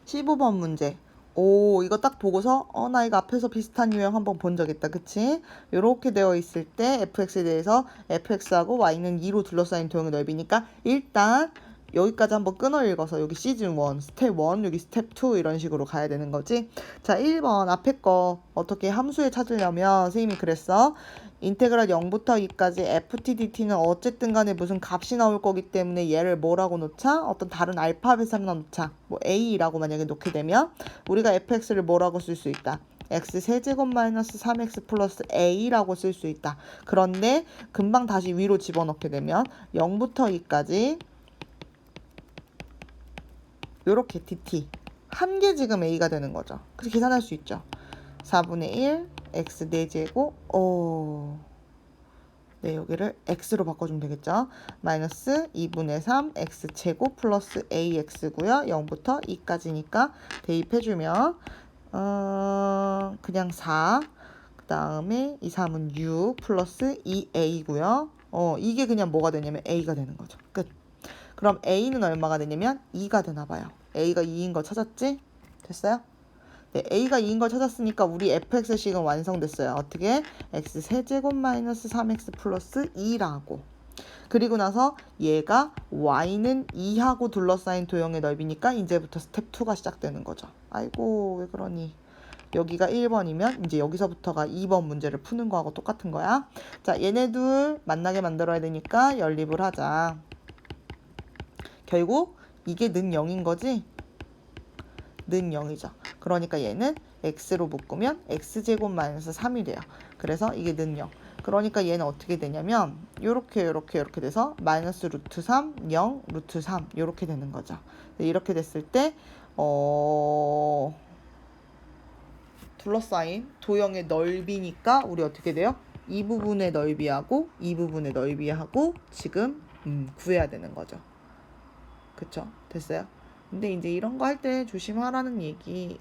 15번 문제. 오, 이거 딱 보고서 나 이거 앞에서 비슷한 유형 한번 본 적 있다. 그치? 요렇게 되어 있을 때 fx에 대해서 fx하고 y는 2로 둘러싸인 도형의 넓이니까 일단 여기까지 한번 끊어 읽어서 여기 시즌 1, 스텝 1, 여기 스텝 2 이런 식으로 가야 되는 거지. 자, 1번 앞에 거 어떻게 함수에 찾으려면 선생님이 그랬어. 인테그랄 0부터 2까지 ftdt는 어쨌든 간에 무슨 값이 나올 거기 때문에 얘를 뭐라고 놓자? 어떤 다른 알파벳 하나 놓자. 뭐 a라고 만약에 놓게 되면 우리가 fx를 뭐라고 쓸 수 있다. x 세제곱 마이너스 3x 플러스 a라고 쓸 수 있다. 그런데 금방 다시 위로 집어넣게 되면 0부터 2까지 요렇게 dt 한 개 지금 a가 되는 거죠. 그래서 계산할 수 있죠. 4분의 1 x 4제곱 네, 여기를 x로 바꿔주면 되겠죠. 마이너스 2분의 3 x제곱 플러스 ax고요. 0부터 2까지니까 대입해주면 그냥 4 그 다음에 2, 3은 6 플러스 2a고요. 이게 그냥 뭐가 되냐면 a가 되는 거죠. 끝. 그럼 a는 얼마가 되냐면 2가 되나 봐요. a가 2인 거 찾았지? 됐어요? 네, a가 2인 걸 찾았으니까 우리 fx식은 완성됐어요. 어떻게? x 세제곱 마이너스 3x 플러스 2라고. 그리고 나서 얘가 y는 2하고 둘러싸인 도형의 넓이니까 이제부터 스텝 2가 시작되는 거죠. 아이고 왜 그러니. 여기가 1번이면 이제 여기서부터가 2번 문제를 푸는 거하고 똑같은 거야. 자, 얘네 둘 만나게 만들어야 되니까 연립을 하자. 결국 이게 는 0인 거지? 는 0이죠. 그러니까 얘는 x로 묶으면 x제곱 마이너스 3이 돼요. 그래서 이게 는 0. 그러니까 얘는 어떻게 되냐면 요렇게 돼서 마이너스 루트 3, 0, 루트 3 요렇게 되는 거죠. 이렇게 됐을 때 둘러싸인 도형의 넓이니까 우리 어떻게 돼요? 이 부분의 넓이하고 이 부분의 넓이하고 지금 구해야 되는 거죠. 그쵸? 됐어요? 근데 이제 이런 거 할 때 조심하라는 얘기예요.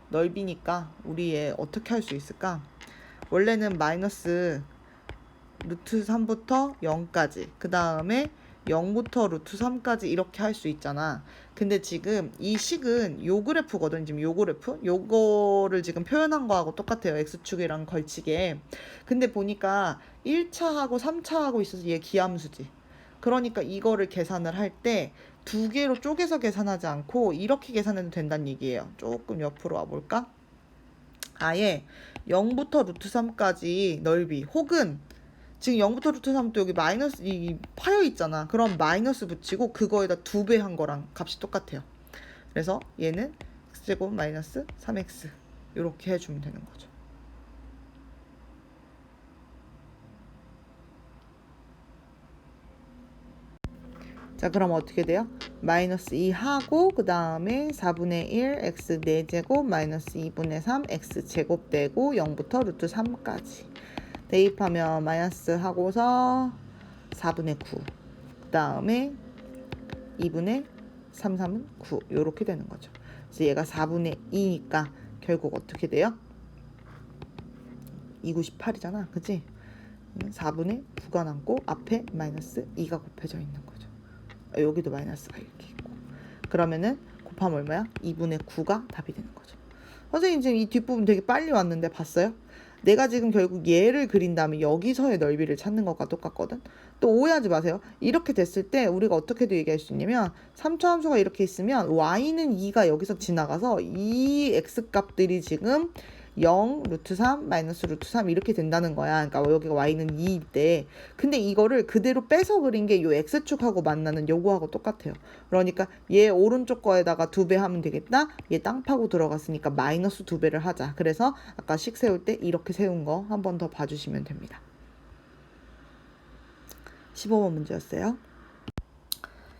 넓이니까 우리 얘 어떻게 할 수 있을까? 원래는 마이너스 루트 3부터 0까지 그 다음에 0부터 루트 3까지 이렇게 할 수 있잖아. 근데 지금 이 식은 요 그래프거든. 지금 요 그래프? 요거를 지금 표현한 거하고 똑같아요. X축이랑 걸치게. 근데 보니까 1차하고 3차하고 있어서 얘 기함수지. 그러니까 이거를 계산을 할 때 두 개로 쪼개서 계산하지 않고 이렇게 계산해도 된다는 얘기예요. 조금 옆으로 와볼까? 아예 0부터 루트 3까지 넓이 혹은 지금 0부터 루트 3도 여기 마이너스 이 파여 있잖아. 그럼 마이너스 붙이고 그거에다 2배 한 거랑 값이 똑같아요. 그래서 얘는 x제곱 마이너스 3x 이렇게 해주면 되는 거죠. 자, 그럼 어떻게 돼요? 마이너스 2 하고 그 다음에 4분의 1 x 4제곱 마이너스 2분의 3 x 제곱 되고 0부터 루트 3까지 대입하면 마이너스 하고서 4분의 9 그 다음에 2분의 3, 3은 9 이렇게 되는 거죠. 그래서 얘가 4분의 2니까 결국 어떻게 돼요? 2, 9, 18이잖아. 그치? 4분의 9가 남고 앞에 마이너스 2가 곱해져 있는 거죠. 여기도 마이너스가 이렇게 있고. 그러면은 곱하면 얼마야? 2분의 9가 답이 되는 거죠. 선생님 지금 이 뒷부분 되게 빨리 왔는데 봤어요? 내가 지금 결국 얘를 그린 다음에 여기서의 넓이를 찾는 것과 똑같거든. 또 오해하지 마세요. 이렇게 됐을 때 우리가 어떻게도 얘기할 수 있냐면 3차 함수가 이렇게 있으면 y는 2가 여기서 지나가서 이 x값들이 지금 0, 루트 3, 마이너스 루트 3 이렇게 된다는 거야. 그러니까 여기가 y는 2인데 근데 이거를 그대로 빼서 그린 게 요 x축하고 만나는 요거하고 똑같아요. 그러니까 얘 오른쪽 거에다가 2배 하면 되겠다. 얘 땅 파고 들어갔으니까 마이너스 2배를 하자. 그래서 아까 식 세울 때 이렇게 세운 거 한 번 더 봐주시면 됩니다. 15번 문제였어요.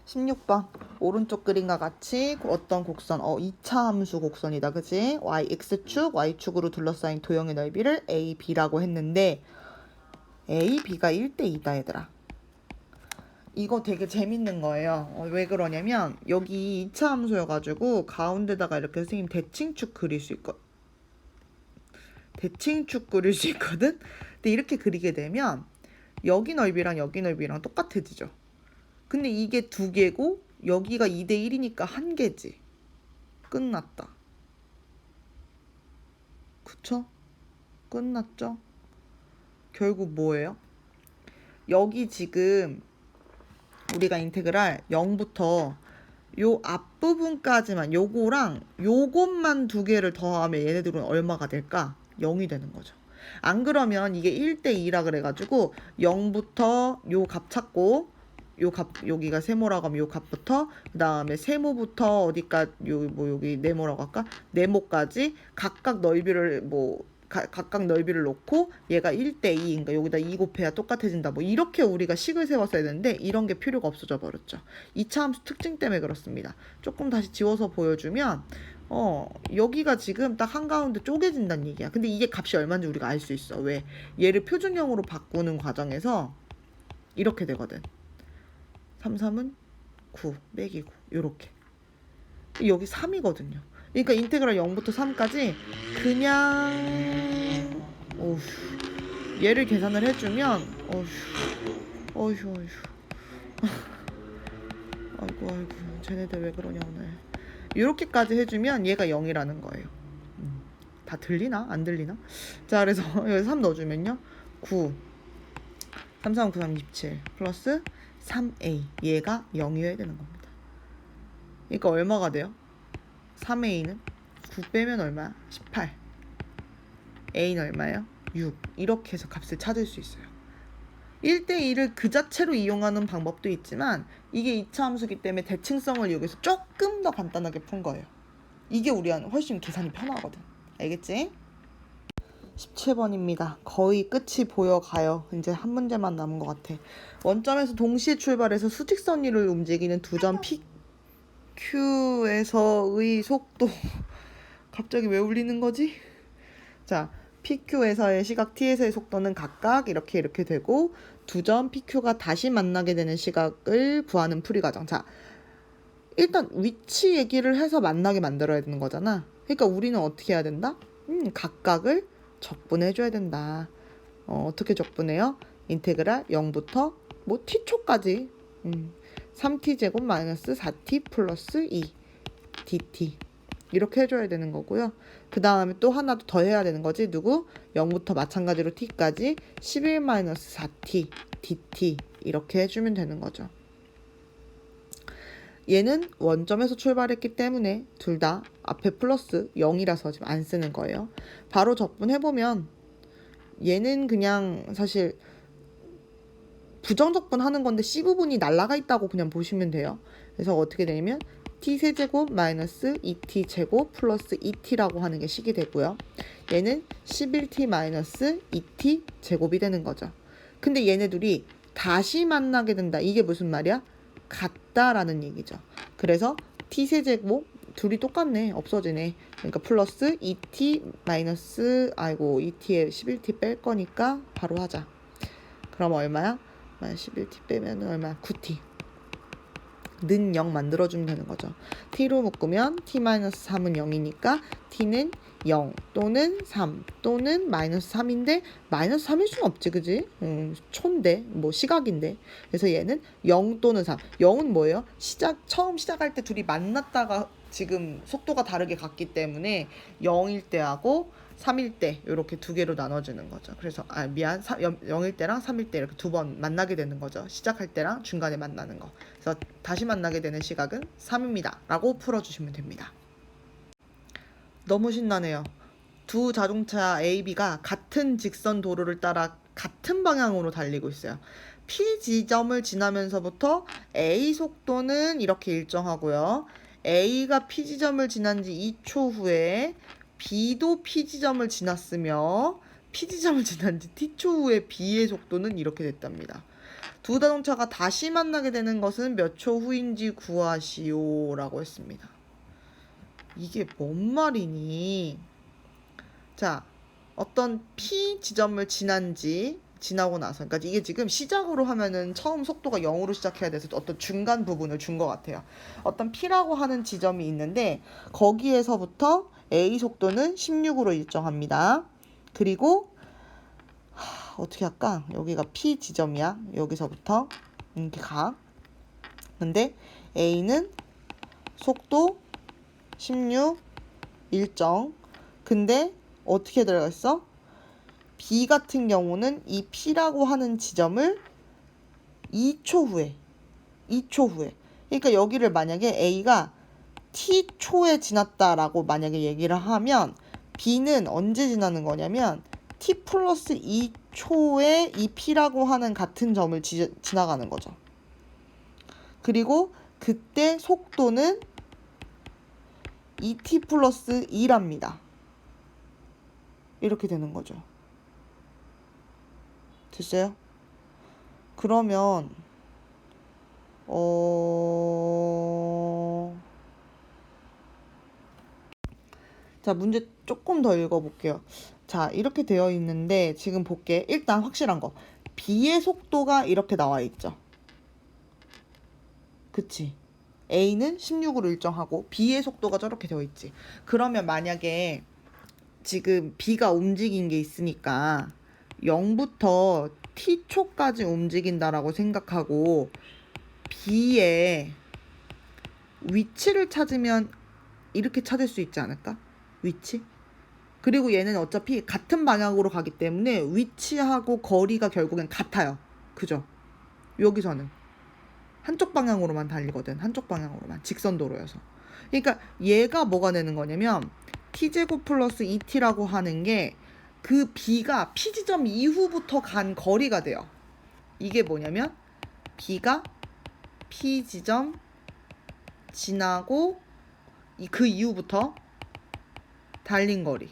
16번 오른쪽 그림과 같이 어떤 곡선 2차 함수 곡선이다. 그치? x축, y축으로 둘러싸인 도형의 넓이를 a, b라고 했는데 a, b가 1대2다 얘들아. 이거 되게 재밌는 거예요. 왜 그러냐면 여기 2차 함수여가지고 가운데다가 이렇게 선생님 대칭축 그릴 수 있거든. 근데 이렇게 그리게 되면 여기 넓이랑 여기 넓이랑 똑같아지죠. 근데 이게 2개고 여기가 2대1이니까 1개지. 끝났다. 그쵸? 끝났죠? 결국 뭐예요? 여기 지금 우리가 인테그랄 0부터 요 앞부분까지만 요거랑 요것만 2개를 더하면 얘네들은 얼마가 될까? 0이 되는 거죠. 안 그러면 이게 1대2라 그래가지고 0부터 요 값 찾고 요 값 여기가 세모라고 하면 요 값부터 그 다음에 세모부터 어디까 여기 네모라고 할까? 네모까지 각각 넓이를 각각 넓이를 놓고 얘가 1대2 그러니까 여기다 2 곱해야 똑같아진다 이렇게 우리가 식을 세웠어야 되는데 이런 게 필요가 없어져 버렸죠. 2차 함수 특징 때문에 그렇습니다. 조금 다시 지워서 보여주면 여기가 지금 딱 한가운데 쪼개진다는 얘기야. 근데 이게 값이 얼마인지 우리가 알 수 있어. 왜? 얘를 표준형으로 바꾸는 과정에서 이렇게 되거든. 3, 3은 9 빼기 9 요렇게. 여기 3이거든요. 그러니까 인테그랄 0부터 3까지 그냥 얘를 계산을 해주면 어휴 아이고 쟤네들 왜 그러냐 오늘. 이렇게까지 해주면 얘가 0이라는 거예요. 다 들리나? 안 들리나? 자 그래서 여기 3 넣어주면요 9 3, 3, 9, 3, 27 플러스 3a 얘가 0이어야 되는 겁니다. 그러니까 얼마가 돼요? 3a는 9 빼면 얼마야? 18 a는 얼마예요? 6 이렇게 해서 값을 찾을 수 있어요. 1대1을 그 자체로 이용하는 방법도 있지만 이게 2차 함수기 때문에 대칭성을 이용해서 조금 더 간단하게 푼 거예요. 이게 우리한테 훨씬 계산이 편하거든. 알겠지? 17번입니다. 거의 끝이 보여가요. 이제 한 문제만 남은 것 같아. 원점에서 동시에 출발해서 수직선 위를 움직이는 두 점 PQ에서의 속도. 갑자기 왜 울리는 거지? 자, PQ에서의 시각 T에서의 속도는 각각 이렇게 되고 두 점 PQ가 다시 만나게 되는 시각을 구하는 풀이 과정. 자, 일단 위치 얘기를 해서 만나게 만들어야 되는 거잖아. 그러니까 우리는 어떻게 해야 된다? 각각을 적분해줘야 된다. 어떻게 적분해요? 인테그랄 0부터 뭐 t초까지 3t제곱 마이너스 4t 플러스 2 dt 이렇게 해줘야 되는 거고요. 그 다음에 또 하나 더 해야 되는 거지. 누구? 0부터 마찬가지로 t까지 11 마이너스 4t dt 이렇게 해주면 되는 거죠. 얘는 원점에서 출발했기 때문에 둘 다 앞에 플러스 0이라서 지금 안 쓰는 거예요. 바로 적분해보면 얘는 그냥 사실 부정적분 하는 건데 C부분이 날라가 있다고 그냥 보시면 돼요. 그래서 어떻게 되냐면 T세제곱 마이너스 2T제곱 플러스 2T라고 하는 게 식이 되고요. 얘는 11T 마이너스 2T제곱이 되는 거죠. 근데 얘네 둘이 다시 만나게 된다. 이게 무슨 말이야? 같다라는 얘기죠. 그래서 t세제곱 둘이 똑같네. 없어지네. 그러니까 플러스 2t 마이너스 2t에 11t 뺄 거니까 바로 하자. 그럼 얼마야? 11t 빼면 얼마야? 9t. 는 0 만들어주면 되는 거죠. t로 묶으면 t-3은 0이니까 t는 0 또는 3 또는 마이너스 3인데 마이너스 3일 수는 없지, 그지? 초인데 뭐 시각인데. 그래서 얘는 0 또는 3. 0은 뭐예요? 처음 시작할 때 둘이 만났다가 지금 속도가 다르게 갔기 때문에 0일 때하고 3일 때 이렇게 두 개로 나눠주는 거죠. 그래서 0일 때랑 3일 때 이렇게 두 번 만나게 되는 거죠. 시작할 때랑 중간에 만나는 거. 그래서 다시 만나게 되는 시각은 3입니다. 라고 풀어주시면 됩니다. 너무 신나네요. 두 자동차 A, B가 같은 직선 도로를 따라 같은 방향으로 달리고 있어요. P 지점을 지나면서부터 A 속도는 이렇게 일정하고요. A가 P 지점을 지난 지 2초 후에 B도 P 지점을 지났으며 P 지점을 지난 지 T초 후에 B의 속도는 이렇게 됐답니다. 두 자동차가 다시 만나게 되는 것은 몇 초 후인지 구하시오 라고 했습니다. 이게 뭔 말이니? 자, 어떤 P 지점을 지나고 나서, 그러니까 이게 지금 시작으로 하면은 처음 속도가 0으로 시작해야 돼서 어떤 중간 부분을 준 것 같아요. 어떤 P라고 하는 지점이 있는데 거기에서부터 A 속도는 16으로 일정합니다. 그리고 어떻게 할까? 여기가 P 지점이야. 여기서부터 이렇게 가. 근데 A는 속도 16 일정. 근데 어떻게 들어가 있어? B 같은 경우는 이 P라고 하는 지점을 2초 후에 그러니까 여기를 만약에 A가 T초에 지났다라고 만약에 얘기를 하면 B는 언제 지나는 거냐면 T 플러스 2초에 이 P라고 하는 같은 점을 지나가는 거죠. 그리고 그때 속도는 2t 플러스 2랍니다. 이렇게 되는 거죠. 됐어요? 그러면 자, 문제 조금 더 읽어볼게요. 자, 이렇게 되어 있는데 지금 볼게. 일단 확실한 거. B의 속도가 이렇게 나와 있죠. 그치? A는 16으로 일정하고 B의 속도가 저렇게 되어 있지. 그러면 만약에 지금 B가 움직인 게 있으니까 0부터 T초까지 움직인다라고 생각하고 B의 위치를 찾으면 이렇게 찾을 수 있지 않을까? 위치? 그리고 얘는 어차피 같은 방향으로 가기 때문에 위치하고 거리가 결국엔 같아요. 그죠? 여기서는 한쪽 방향으로만 달리거든. 한쪽 방향으로만. 직선도로여서. 그러니까 얘가 뭐가 되는 거냐면 t제곱 플러스 2t라고 하는 게 그 B가 P지점 이후부터 간 거리가 돼요. 이게 뭐냐면 B가 P지점 지나고 그 이후부터 달린 거리.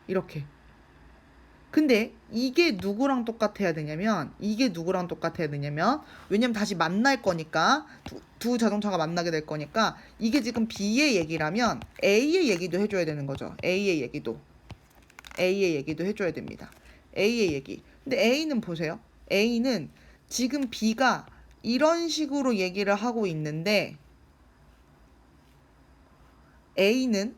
이렇게. 근데 이게 누구랑 똑같아야 되냐면 왜냐면 다시 만날 거니까 두 자동차가 만나게 될 거니까 이게 지금 B의 얘기라면 A의 얘기도 해줘야 되는 거죠. A의 얘기도 해줘야 됩니다. A의 얘기. 근데 A는 보세요. A는 지금 B가 이런 식으로 얘기를 하고 있는데 A는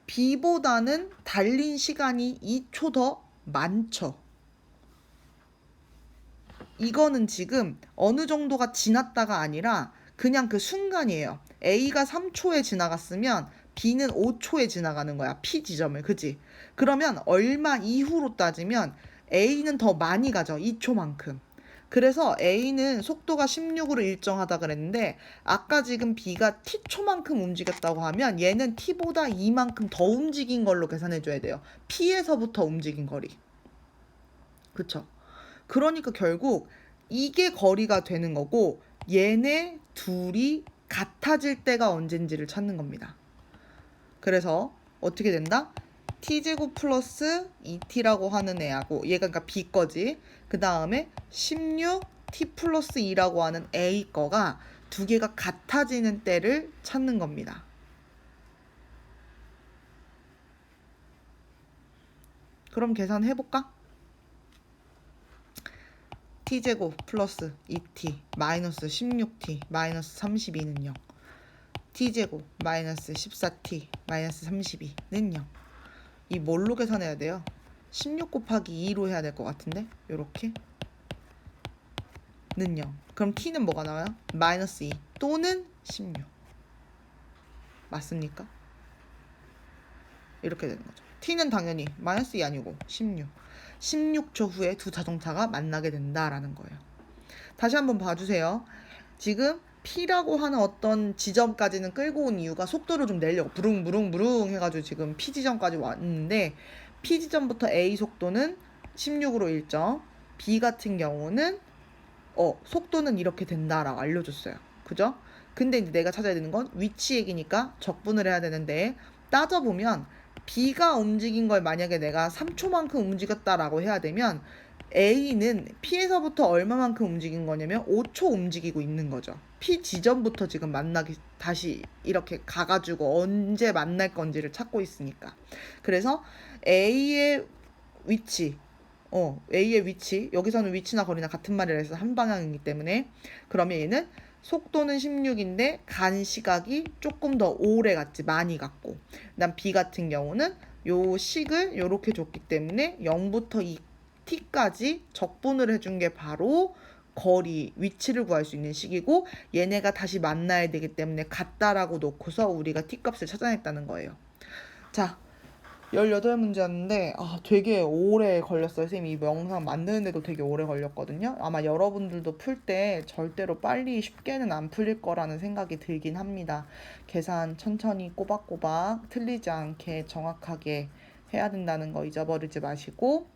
B보다는 달린 시간이 2초 더 많죠. 이거는 지금 어느 정도가 지났다가 아니라 그냥 그 순간이에요. A가 3초에 지나갔으면 B는 5초에 지나가는 거야. P 지점을. 그지? 그러면 얼마 이후로 따지면 A는 더 많이 가죠. 2초만큼. 그래서 A는 속도가 16으로 일정하다 그랬는데 아까 지금 B가 T초만큼 움직였다고 하면 얘는 T보다 이만큼 더 움직인 걸로 계산해 줘야 돼요. P에서부터 움직인 거리. 그쵸? 그러니까 결국 이게 거리가 되는 거고 얘네 둘이 같아질 때가 언젠지를 찾는 겁니다. 그래서 어떻게 된다? t제곱 플러스 2t라고 하는 애하고 얘가 그러니까 b 거지. 그 다음에 16t 플러스 2라고 하는 a 거가 두 개가 같아지는 때를 찾는 겁니다. 그럼 계산해볼까? t제곱 플러스 2t 마이너스 16t 마이너스 32는 0. t제곱 마이너스 14t 마이너스 32는 0. 이 뭘로 계산해야 돼요? 16 곱하기 2로 해야 될 것 같은데 요렇게 는 0. 그럼 t는 뭐가 나와요? 마이너스 2 또는 16. 맞습니까? 이렇게 되는 거죠. t는 당연히 마이너스 2 아니고 16. 16초 후에 두 자동차가 만나게 된다라는 거예요. 다시 한번 봐주세요. 지금 P라고 하는 어떤 지점까지는 끌고 온 이유가 속도를 좀 내려고 부릉부릉부릉 해가지고 지금 P 지점까지 왔는데 P 지점부터 A 속도는 16으로 일정, B 같은 경우는 속도는 이렇게 된다라고 알려줬어요. 그죠? 근데 이제 내가 찾아야 되는 건 위치 얘기니까 적분을 해야 되는데 따져보면 B가 움직인 걸 만약에 내가 3초만큼 움직였다라고 해야 되면 A는 P에서부터 얼마만큼 움직인 거냐면 5초 움직이고 있는 거죠. P 지점부터 지금 만나기 다시 이렇게 가가지고 언제 만날 건지를 찾고 있으니까. 그래서 A의 위치 A의 위치, 여기서는 위치나 거리나 같은 말이라 해서 한 방향이기 때문에 그러면 얘는 속도는 16인데 간 시각이 조금 더 오래 갔지, 많이 갔고. 그다음 B 같은 경우는 요 식을 요렇게 줬기 때문에 0부터 2t까지 적분을 해준 게 바로 거리, 위치를 구할 수 있는 식이고 얘네가 다시 만나야 되기 때문에 같다라고 놓고서 우리가 t값을 찾아냈다는 거예요. 자, 18문제였는데 되게 오래 걸렸어요. 선생님이 이 영상 만드는데도 되게 오래 걸렸거든요. 아마 여러분들도 풀 때 절대로 빨리 쉽게는 안 풀릴 거라는 생각이 들긴 합니다. 계산 천천히 꼬박꼬박 틀리지 않게 정확하게 해야 된다는 거 잊어버리지 마시고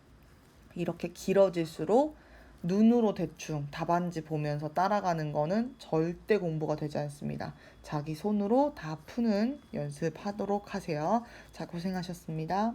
이렇게 길어질수록 눈으로 대충 답안지 보면서 따라가는 거는 절대 공부가 되지 않습니다. 자기 손으로 다 푸는 연습하도록 하세요. 자, 고생하셨습니다.